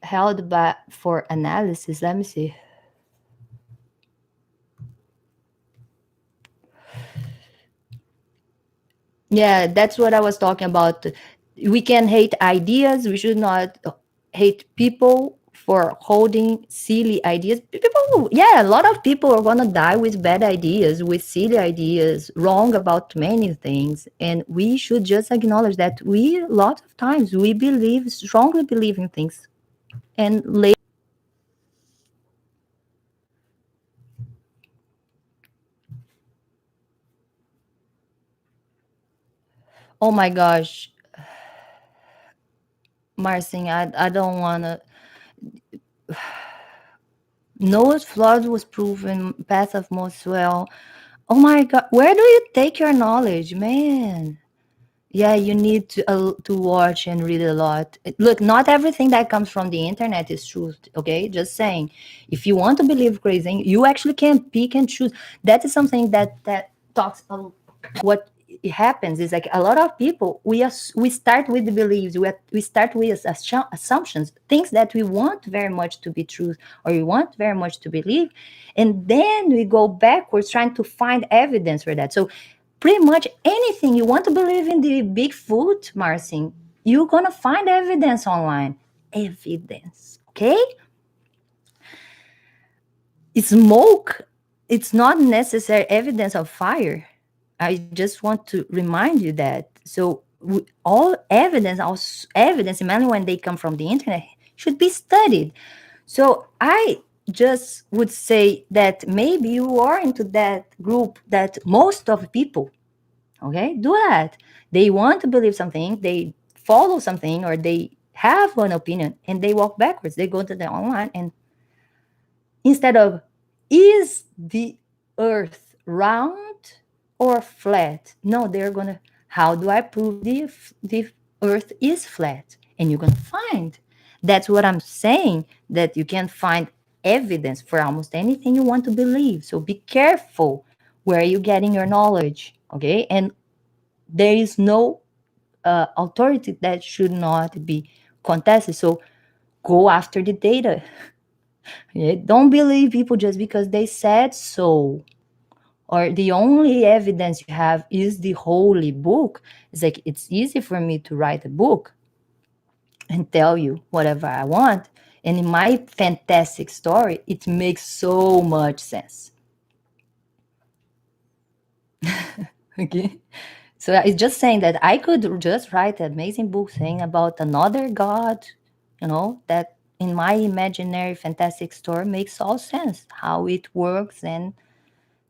S1: held by for analysis. Let me see. Yeah, that's what I was talking about. We can hate ideas. We should not hate people for holding silly ideas. People, yeah, a lot of people are gonna die with bad ideas, with silly ideas, wrong about many things, and we should just acknowledge that we, a lot of times, we believe strongly believe in things, and later, oh my gosh, Marcin, I don't wanna. Noah's flood was proven, path of most well. Oh my God, where do you take your knowledge, man? Yeah, you need to watch and read a lot. Look, not everything that comes from the internet is truth. Okay, just saying. If you want to believe crazy, you actually can pick and choose. That is something that talks. What it happens is like a lot of people we start with the beliefs. We start with assumptions, things that we want very much to be truth or we want very much to believe, and then we go backwards trying to find evidence for that. So pretty much anything you want to believe in the Bigfoot, Marcin, you're gonna find evidence online. Evidence, okay? Smoke, it's not necessary evidence of fire. I just want to remind you that. So all evidence, especially when they come from the internet, should be studied. So I just would say that maybe you are into that group that most of people, okay, do that. They want to believe something, they follow something, or they have an opinion and they walk backwards. They go to the online and instead of, is the earth round or flat? No, they're gonna, how do I prove the earth is flat? And you're gonna find. That's what I'm saying, that you can find evidence for almost anything you want to believe. So be careful where you're getting your knowledge, okay? And there is no authority that should not be contested. So go after the data. Yeah, don't believe people just because they said so, or the only evidence you have is the holy book. It's like it's easy for me to write a book and tell you whatever I want, and in my fantastic story it makes so much sense. Okay, so it's just saying that I could just write an amazing book saying about another god, that in my imaginary fantastic story makes all sense how it works, and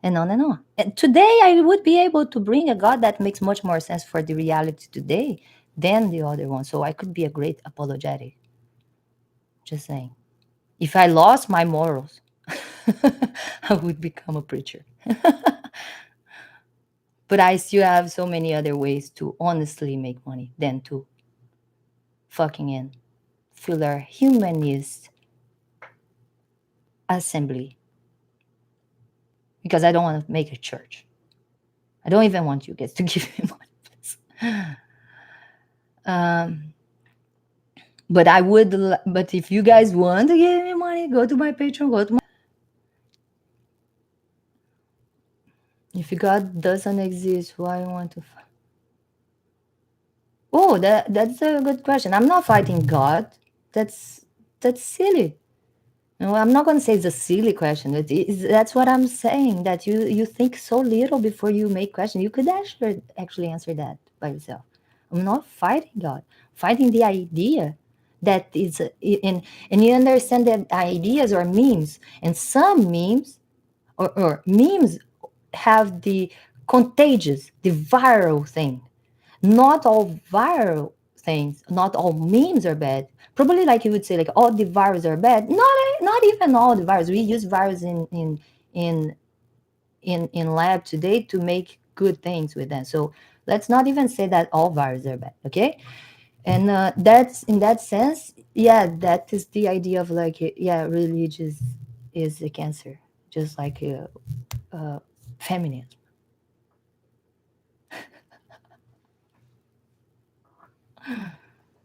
S1: on and on. And today, I would be able to bring a God that makes much more sense for the reality today than the other one. So I could be a great apologetic. Just saying. If I lost my morals, I would become a preacher. But I still have so many other ways to honestly make money than to fucking in filler humanist assembly. Because I don't want to make a church. I don't even want you guys to give me money, please. Um, But I would, but if you guys want to give me money, go to my Patreon. Go to my. If God doesn't exist, why you want to? Oh, that's a good question. I'm not fighting God. That's silly. No, I'm not going to say it's a silly question. That's what I'm saying. That you think so little before you make question. You could actually answer that by yourself. I'm not fighting God, fighting the idea that is and you understand that ideas are memes, and some memes or memes have the contagious, the viral thing. Not all viral things, not all memes are bad. Probably like you would say, like all the viruses are bad. Not even all the viruses. We use virus in in lab today to make good things with them. So let's not even say that all viruses are bad. Okay, and that's in that sense, yeah, that is the idea of like yeah, religious is a cancer, just like feminism.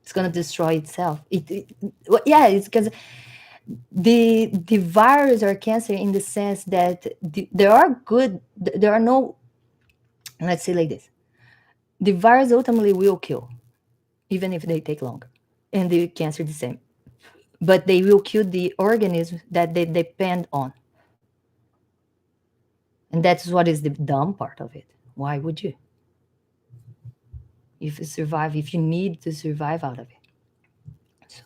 S1: It's gonna destroy itself. Well, yeah, it's because the virus or cancer in the sense that there are good, there are no, let's say like this, the virus ultimately will kill even if they take longer, and the cancer the same, but they will kill the organism that they depend on, and that's what is the dumb part of it. Why would you, if you survive, if you need to survive out of it? So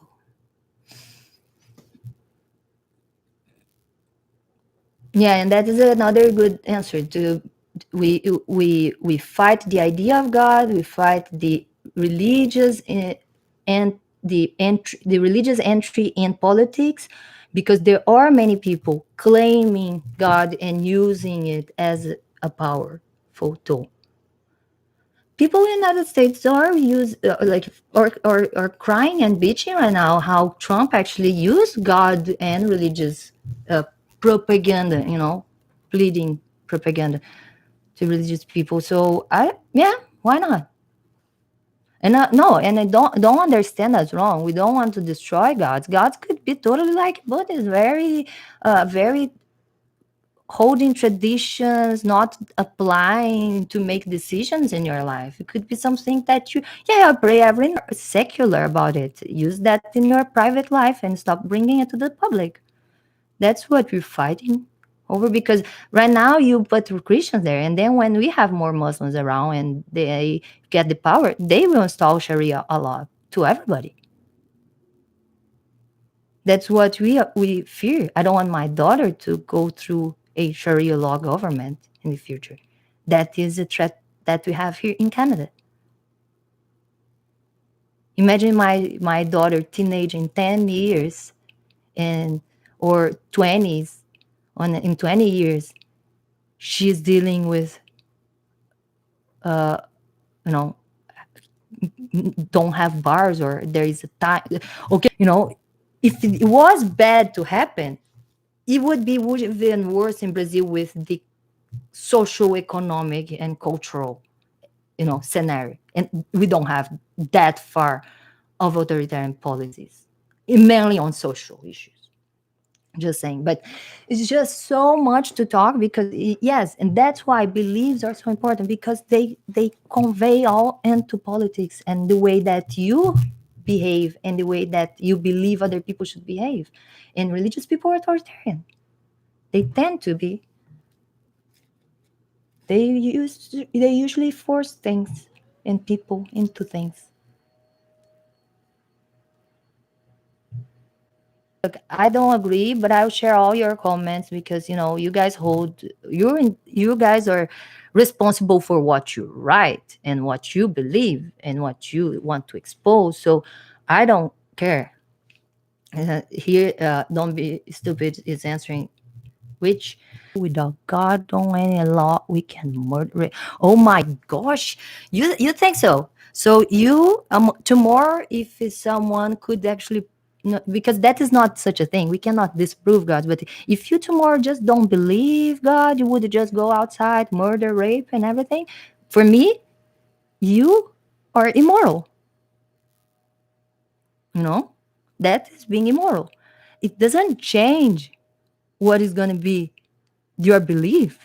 S1: yeah, and that is another good answer to, we fight the idea of God, we fight the religious and the religious entry in politics, because there are many people claiming God and using it as a powerful tool. People in the United States are are crying and bitching right now how Trump actually used God and religious uh, propaganda, pleading propaganda to religious people. So yeah, why not? And no, and I don't understand that's wrong. We don't want to destroy gods. Gods could be totally like Buddhists, very holding traditions, not applying to make decisions in your life. It could be something that yeah, pray every night, secular about it. Use that in your private life and stop bringing it to the public. That's what we're fighting over, because right now you put Christians there, and then when we have more Muslims around and they get the power, they will install Sharia law to everybody. That's what we fear. I don't want my daughter to go through a Sharia law government in the future. That is a threat that we have here in Canada. Imagine my daughter, teenage in 10 years, and or 20s, in 20 years, she's dealing with uh you know don't have bars, or there is a time. Okay, if it was bad to happen, it would be even worse in Brazil with the social, economic, and cultural, scenario. And we don't have that far of authoritarian policies, mainly on social issues. Just saying, but it's just so much to talk, because yes, and that's why beliefs are so important, because they convey all into politics and the way that you behave and the way that you believe other people should behave. And religious people are authoritarian. They tend to be. They usually force things and people into things. Look, I don't agree, but I'll share all your comments, because you guys you guys are responsible for what you write and what you believe and what you want to expose. So I don't care. Here, don't be stupid is answering, which without God or any law we can murder it. Oh my gosh, you think so? So you tomorrow, if someone could actually, no, because that is not such a thing. We cannot disprove God. But if you tomorrow just don't believe God, you would just go outside, murder, rape, and everything. For me, you are immoral. You know, that is being immoral. It doesn't change what is going to be your belief.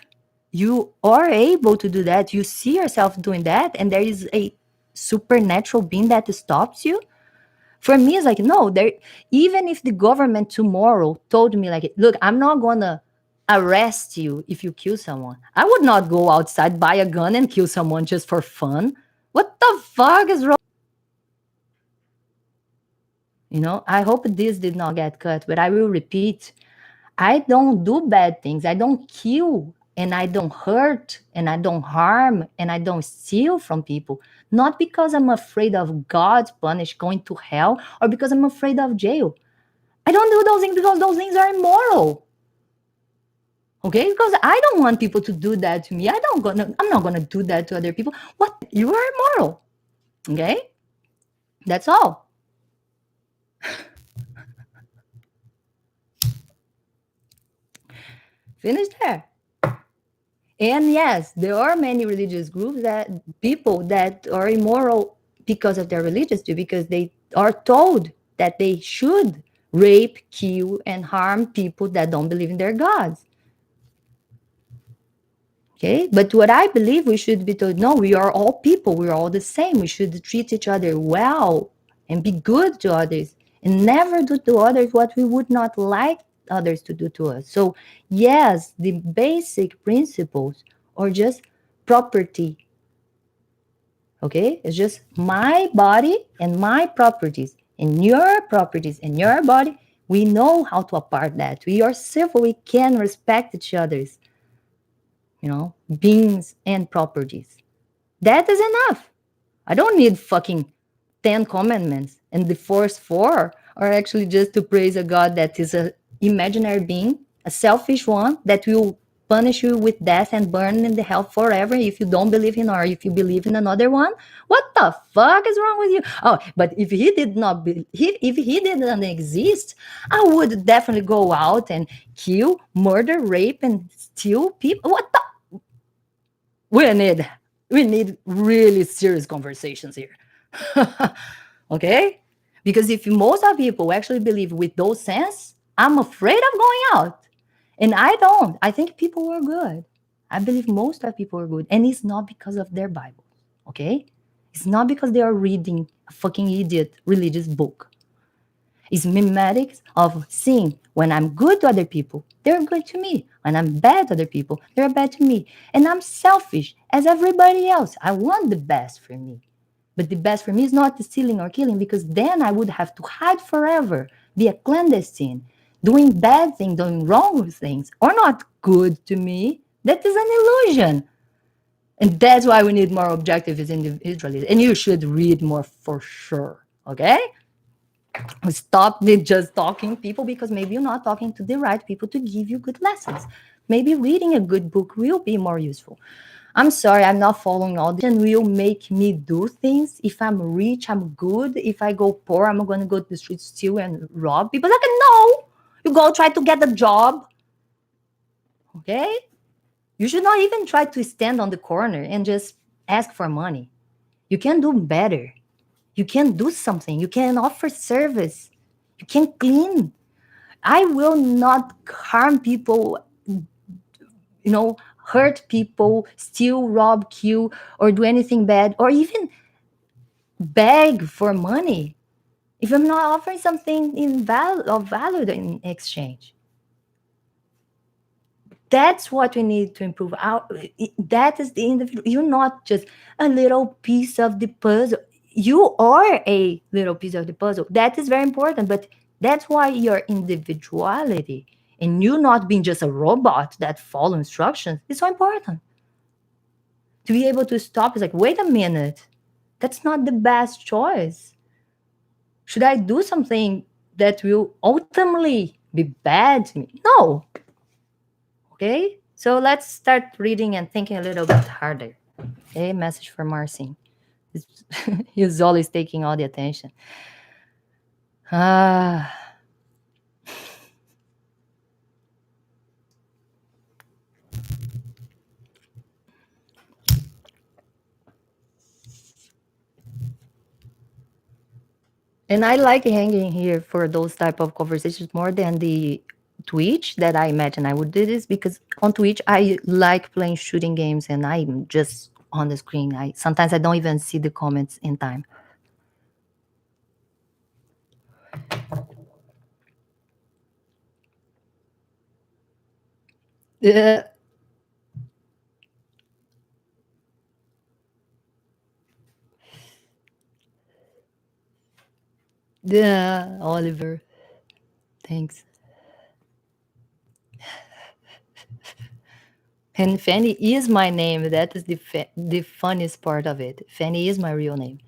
S1: You are able to do that. You see yourself doing that, and there is a supernatural being that stops you For me, it's like, no, there, even if the government tomorrow told me, like, look, I'm not gonna arrest you if you kill someone. I would not go outside, buy a gun, and kill someone just for fun. What the fuck is wrong? I hope this did not get cut, but I will repeat. I don't do bad things. I don't kill and I don't hurt and I don't harm and I don't steal from people. Not because I'm afraid of God's punish going to hell or because I'm afraid of jail. I don't do those things because those things are immoral. Okay? Because I don't want people to do that to me. I'm not gonna do that to other people. What? You are immoral. Okay? That's all. Finish there. And yes, there are many religious groups that people that are immoral because of their religious too, because they are told that they should rape, kill, and harm people that don't believe in their gods. Okay, but what I believe we should be told, no, we are all people, we are all the same. We should treat each other well and be good to others and never do to others what we would not like others to do to us. So, yes, the basic principles are just property. Okay, it's just my body and my properties, and your properties and your body. We know how to apart that. We are civil, we can respect each other's beings and properties. That is enough. I don't need fucking 10 commandments. And the first four are actually just to praise a God that is an imaginary being, a selfish one that will punish you with death and burn in the hell forever if you don't believe in, or if you believe in another one. What the fuck is wrong with you? Oh, but if he did not be, if he didn't exist, I would definitely go out and kill, murder, rape, and steal people. What the we need really serious conversations here. Okay, because if most of people actually believe with those sense, I'm afraid of going out, and I don't. I think people are good. I believe most of people are good, and it's not because of their bible. Okay, it's not because they are reading a fucking idiot religious book. It's mimetics of seeing when I'm good to other people, they're good to me. When I'm bad to other people, they're bad to me. And I'm selfish as everybody else. I want the best for me. But the best for me is not the stealing or killing, because then I would have to hide forever, be a clandestine, doing bad things, doing wrong things, or not good to me. That is an illusion. And that's why we need more objectives individually. And you should read more for sure. Okay? Stop just talking people, because maybe you're not talking to the right people to give you good lessons. Maybe reading a good book will be more useful. I'm sorry, I'm not following all this, and will make me do things. If I'm rich, I'm good. If I go poor, I'm going to go to the street, steal, and rob people. Like, no, you go try to get a job. Okay, you should not even try to stand on the corner and just ask for money. You can do better. You can do something. You can offer service. You can clean. I will not harm people, hurt people, steal, rob, kill, or do anything bad, or even beg for money if I'm not offering something of value in exchange. That's what we need to improve. That is the individual. You're not just a little piece of the puzzle. You are a little piece of the puzzle. That is very important, but that's why your individuality and you not being just a robot that follow instructions is so important. To be able to stop is like, wait a minute, that's not the best choice. Should I do something that will ultimately be bad to me? No. Okay, so let's start reading and thinking a little bit harder. Okay, message for Marcin. He's always taking all the attention. Ah. And I like hanging here for those type of conversations more than the Twitch that I imagine I would do this, because on Twitch I like playing shooting games and I'm just on the screen. I sometimes I don't even see the comments in time. Uh, Oliver, thanks. And Fanny is my name. That is the funniest part of it. Fanny is my real name.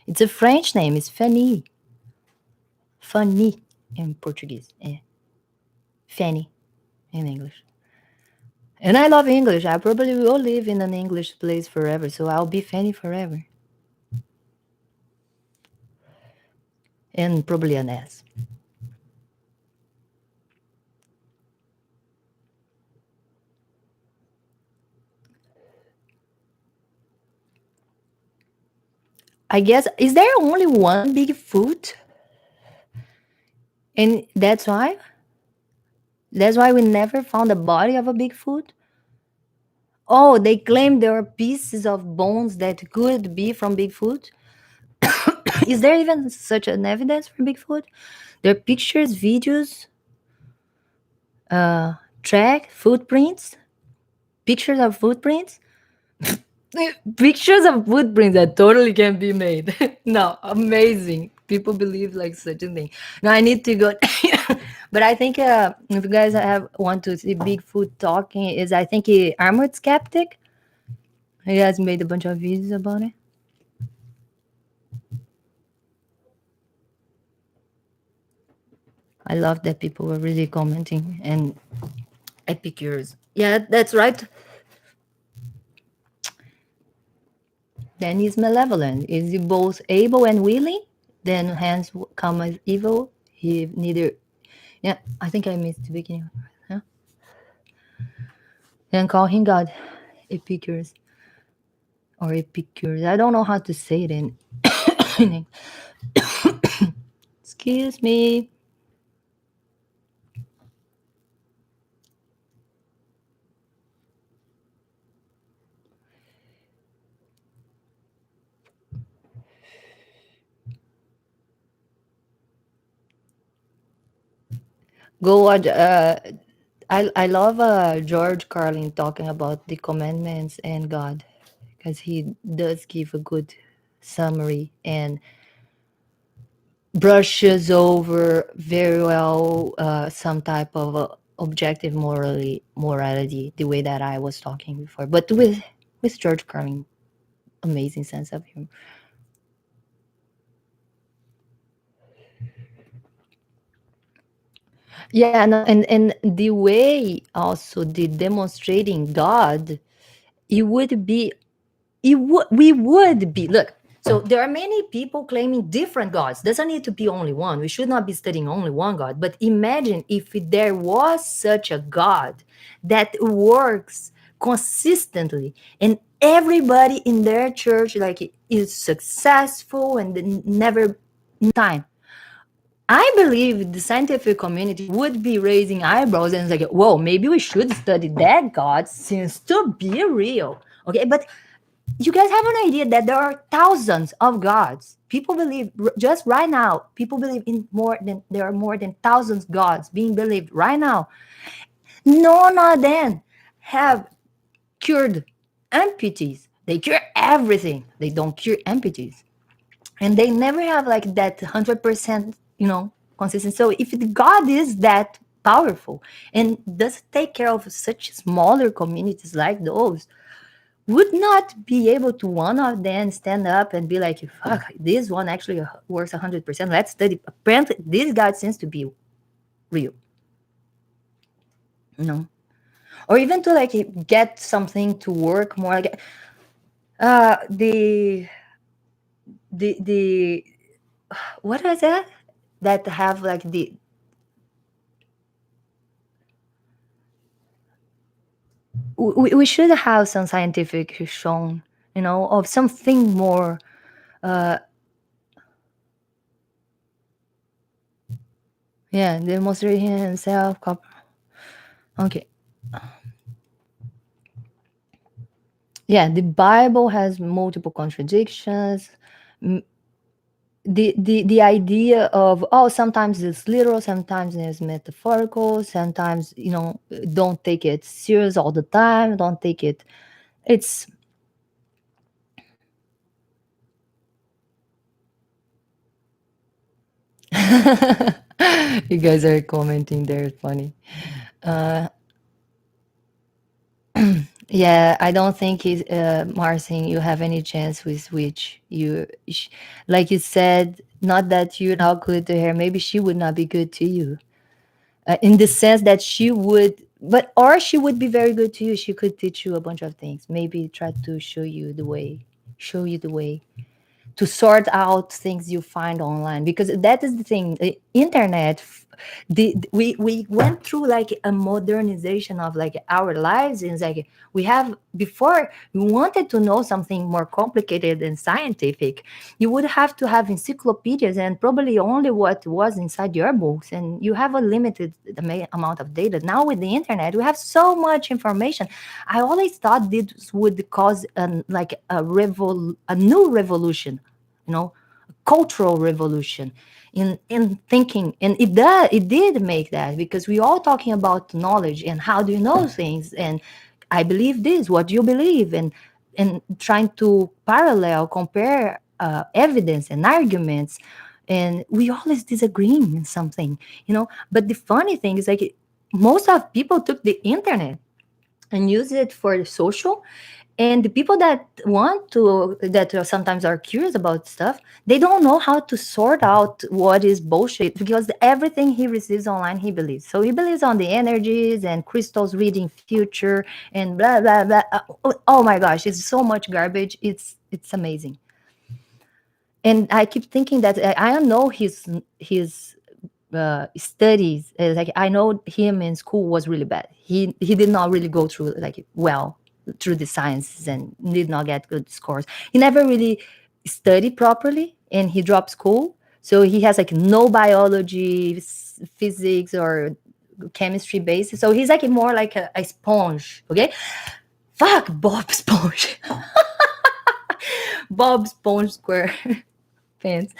S1: It's a French name. It's Fanny. Fanny in Portuguese. Fanny in English. And I love English. I probably will live in an English place forever. So I'll be Fanny forever. And probably an S. I guess, is there only one Bigfoot? And that's why we never found the body of a Bigfoot? Oh, they claim there are pieces of bones that could be from Bigfoot. Is there even such an evidence for Bigfoot? There are pictures, videos, uh, track, footprints, pictures of footprints. Pictures of footprints that totally can be made. No, amazing. People believe like such a thing. Now I need to go, but I think if you guys have want to see Bigfoot talking, is I think Armored Skeptic. He has made a bunch of videos about it. I love that people were really commenting and epicures. Yeah, that's right. Then he's malevolent. Is he both able and willing? Then hence come as evil. He neither. Yeah, I think I missed the beginning. Yeah. Then call him God. Epicures or epicures. I don't know how to say it in. Excuse me. Go watch. I love George Carlin talking about the commandments and God, because he does give a good summary and brushes over very well some type of objective morality, the way that I was talking before, but with George Carlin, amazing sense of humor. Yeah, no, and the way also the demonstrating God, it would be we would be, look, so there are many people claiming different gods. Doesn't need to be only one. We should not be studying only one God, but imagine if there was such a God that works consistently, and everybody in their church like is successful and never time. I believe the scientific community would be raising eyebrows and like, whoa, maybe we should study that God since to be real. Okay, but you guys have an idea that there are thousands of gods. People believe just right now. People believe in more than there are more than thousands gods being believed right now. None of them have cured amputees. They cure everything. They don't cure amputees, and they never have like that 100%, consistent. So if the God is that powerful and does take care of such smaller communities like those, would not be able to one of them stand up and be like, fuck, this one actually works 100%. Let's study. Apparently, this guy seems to be real, you know? Or even to like get something to work more. Like, the what is that? That have like we should have some scientific shown, of something more. Uh, yeah, demonstrating himself. Okay. Yeah, the Bible has multiple contradictions. the idea of, oh, sometimes it's literal, sometimes it's metaphorical, sometimes, don't take it serious all the time, don't take it, it's you guys are commenting there, funny. uh yeah, I don't think he's Marcin, you have any chance with which like you said, not that you're not good to her, maybe she would not be good to you, in the sense that she would, but or she would be very good to you, she could teach you a bunch of things, maybe try to show you the way to sort out things you find online, because that is the thing, the internet, we went through like a modernization of like our lives, and it's like we have, before you wanted to know something more complicated and scientific, you would have to have encyclopedias and probably only what was inside your books, and you have a limited amount of data. Now with the internet we have so much information. I always thought this would cause like a new revolution, cultural revolution in thinking, and it did make that, because we all talking about knowledge and how do you know things, and I believe this, what do you believe, and trying to parallel compare evidence and arguments, and we always disagreeing in something, but the funny thing is like most of people took the internet and use it for social, and the people that sometimes are curious about stuff, they don't know how to sort out what is bullshit, because everything he receives online he believes, so he believes on the energies and crystals reading future and blah blah blah. Oh my gosh, it's so much garbage, it's amazing. And I keep thinking that I don't know his studies, like I know him in school was really bad. He did not really go through like well through the sciences and did not get good scores. He never really studied properly and he dropped school, so he has like no biology, physics or chemistry basis, so he's like more like a sponge. Okay, fuck Bob Sponge. Bob Sponge Square. Fans.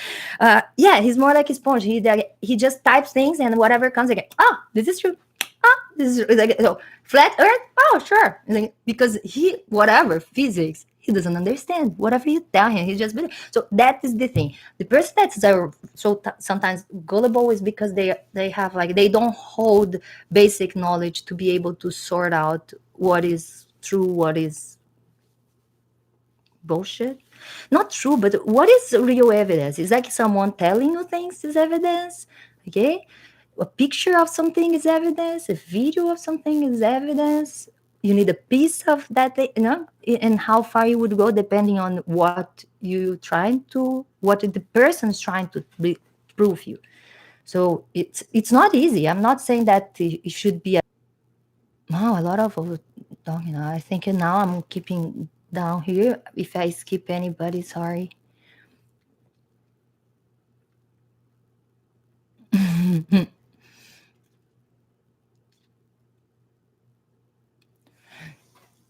S1: Yeah, he's more like a sponge. He just types things and whatever comes again. Oh, this is true. Oh, this is like, so flat Earth. Oh, sure. Like, because he whatever physics he doesn't understand. Whatever you tell him, he just believes. So that is the thing. The person that's sometimes gullible is because they have like they don't hold basic knowledge to be able to sort out what is true, what is bullshit. Not true, but what is real evidence? It's like someone telling you things is evidence. Okay, a picture of something is evidence, a video of something is evidence. You need a piece of that thing, and how far you would go depending on what you trying to, what the person's trying to prove you. So it's not easy. I'm not saying that it should be a lot of talking. I think now I'm keeping down here. If I skip anybody, sorry.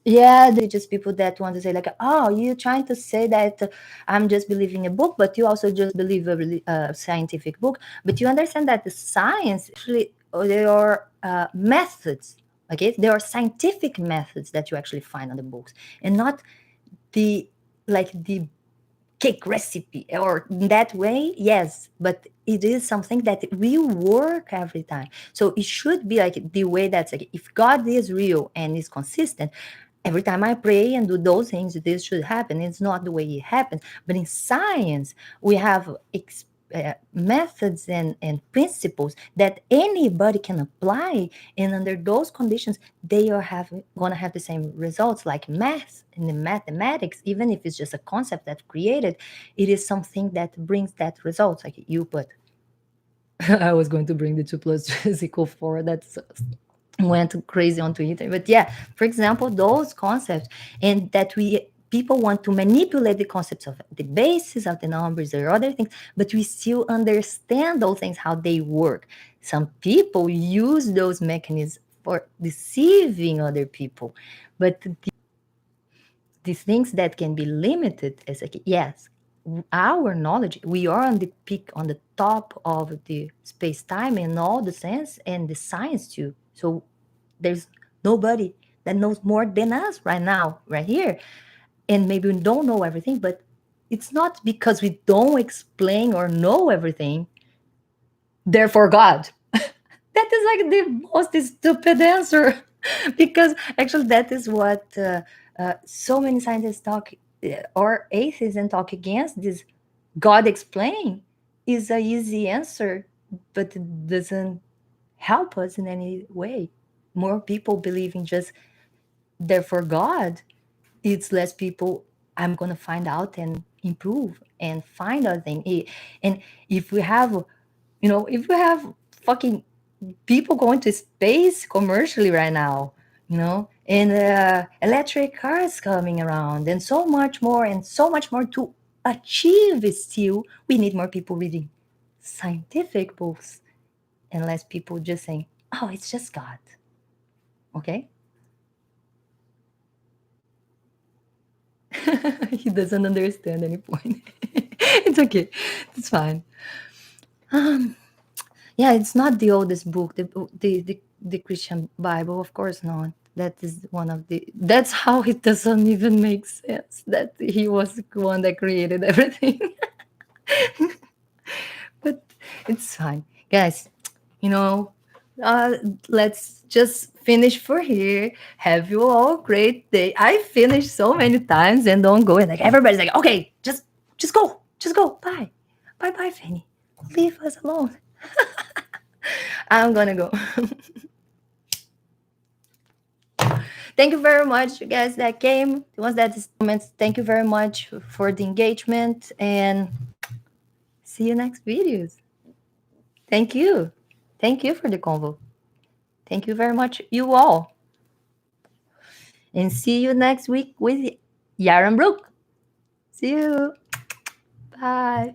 S1: Yeah, they just people that want to say like, oh, you're trying to say that I'm just believing a book, but you also just believe a scientific book. But you understand that the science actually, there are methods. Okay, there are scientific methods that you actually find on the books, and not the the cake recipe or that way, yes, but it is something that will work every time. So it should be like the way that's like, if God is real and is consistent, every time I pray and do those things, this should happen. It's not the way it happens. But in science, we have methods and principles that anybody can apply. And under those conditions, they are going to have the same results, like math and the mathematics, even if it's just a concept that's created, it is something that brings that result. Like you put, I was going to bring the 2 plus 2 is equal 4. That's went crazy on Twitter. But yeah, for example, those concepts, and that we people want to manipulate the concepts of the basis of the numbers or other things, but we still understand those things how they work. Some people use those mechanisms for deceiving other people, but the things that can be limited is like, yes, our knowledge, we are on the peak, on the top of the space time in all the sense and the science too. So there's nobody that knows more than us right now, right here. And maybe we don't know everything, but it's not because we don't explain or know everything, therefore God. That is like the most stupid answer. Because actually that is what so many scientists talk, or atheists, and talk against this. God explain is a easy answer, but it doesn't help us in any way. More people believe in just therefore God, it's less people. I'm gonna find out and improve and find other thing. And if we have, if we have fucking people going to space commercially right now, and electric cars coming around, and so much more, and so much more to achieve. Still, we need more people reading scientific books and less people just saying, "Oh, it's just God." Okay. He doesn't understand any point. It's okay. It's fine. Um, yeah, it's not the oldest book, the Christian Bible, of course not. That is one of the. That's how it doesn't even make sense that he was the one that created everything. But it's fine, guys. You know, uh, let's just finish for here. Have you all a great day. I finished so many times and don't go, and like everybody's like, okay, just go, just go. Bye, bye, bye, Fanny. Leave us alone. I'm gonna go. Thank you very much, you guys that came. The ones that comments, thank you very much for the engagement, and see you next videos. Thank you. Thank you for the convo. Thank you very much, you all. And see you next week with Yaron Brook. See you. Bye.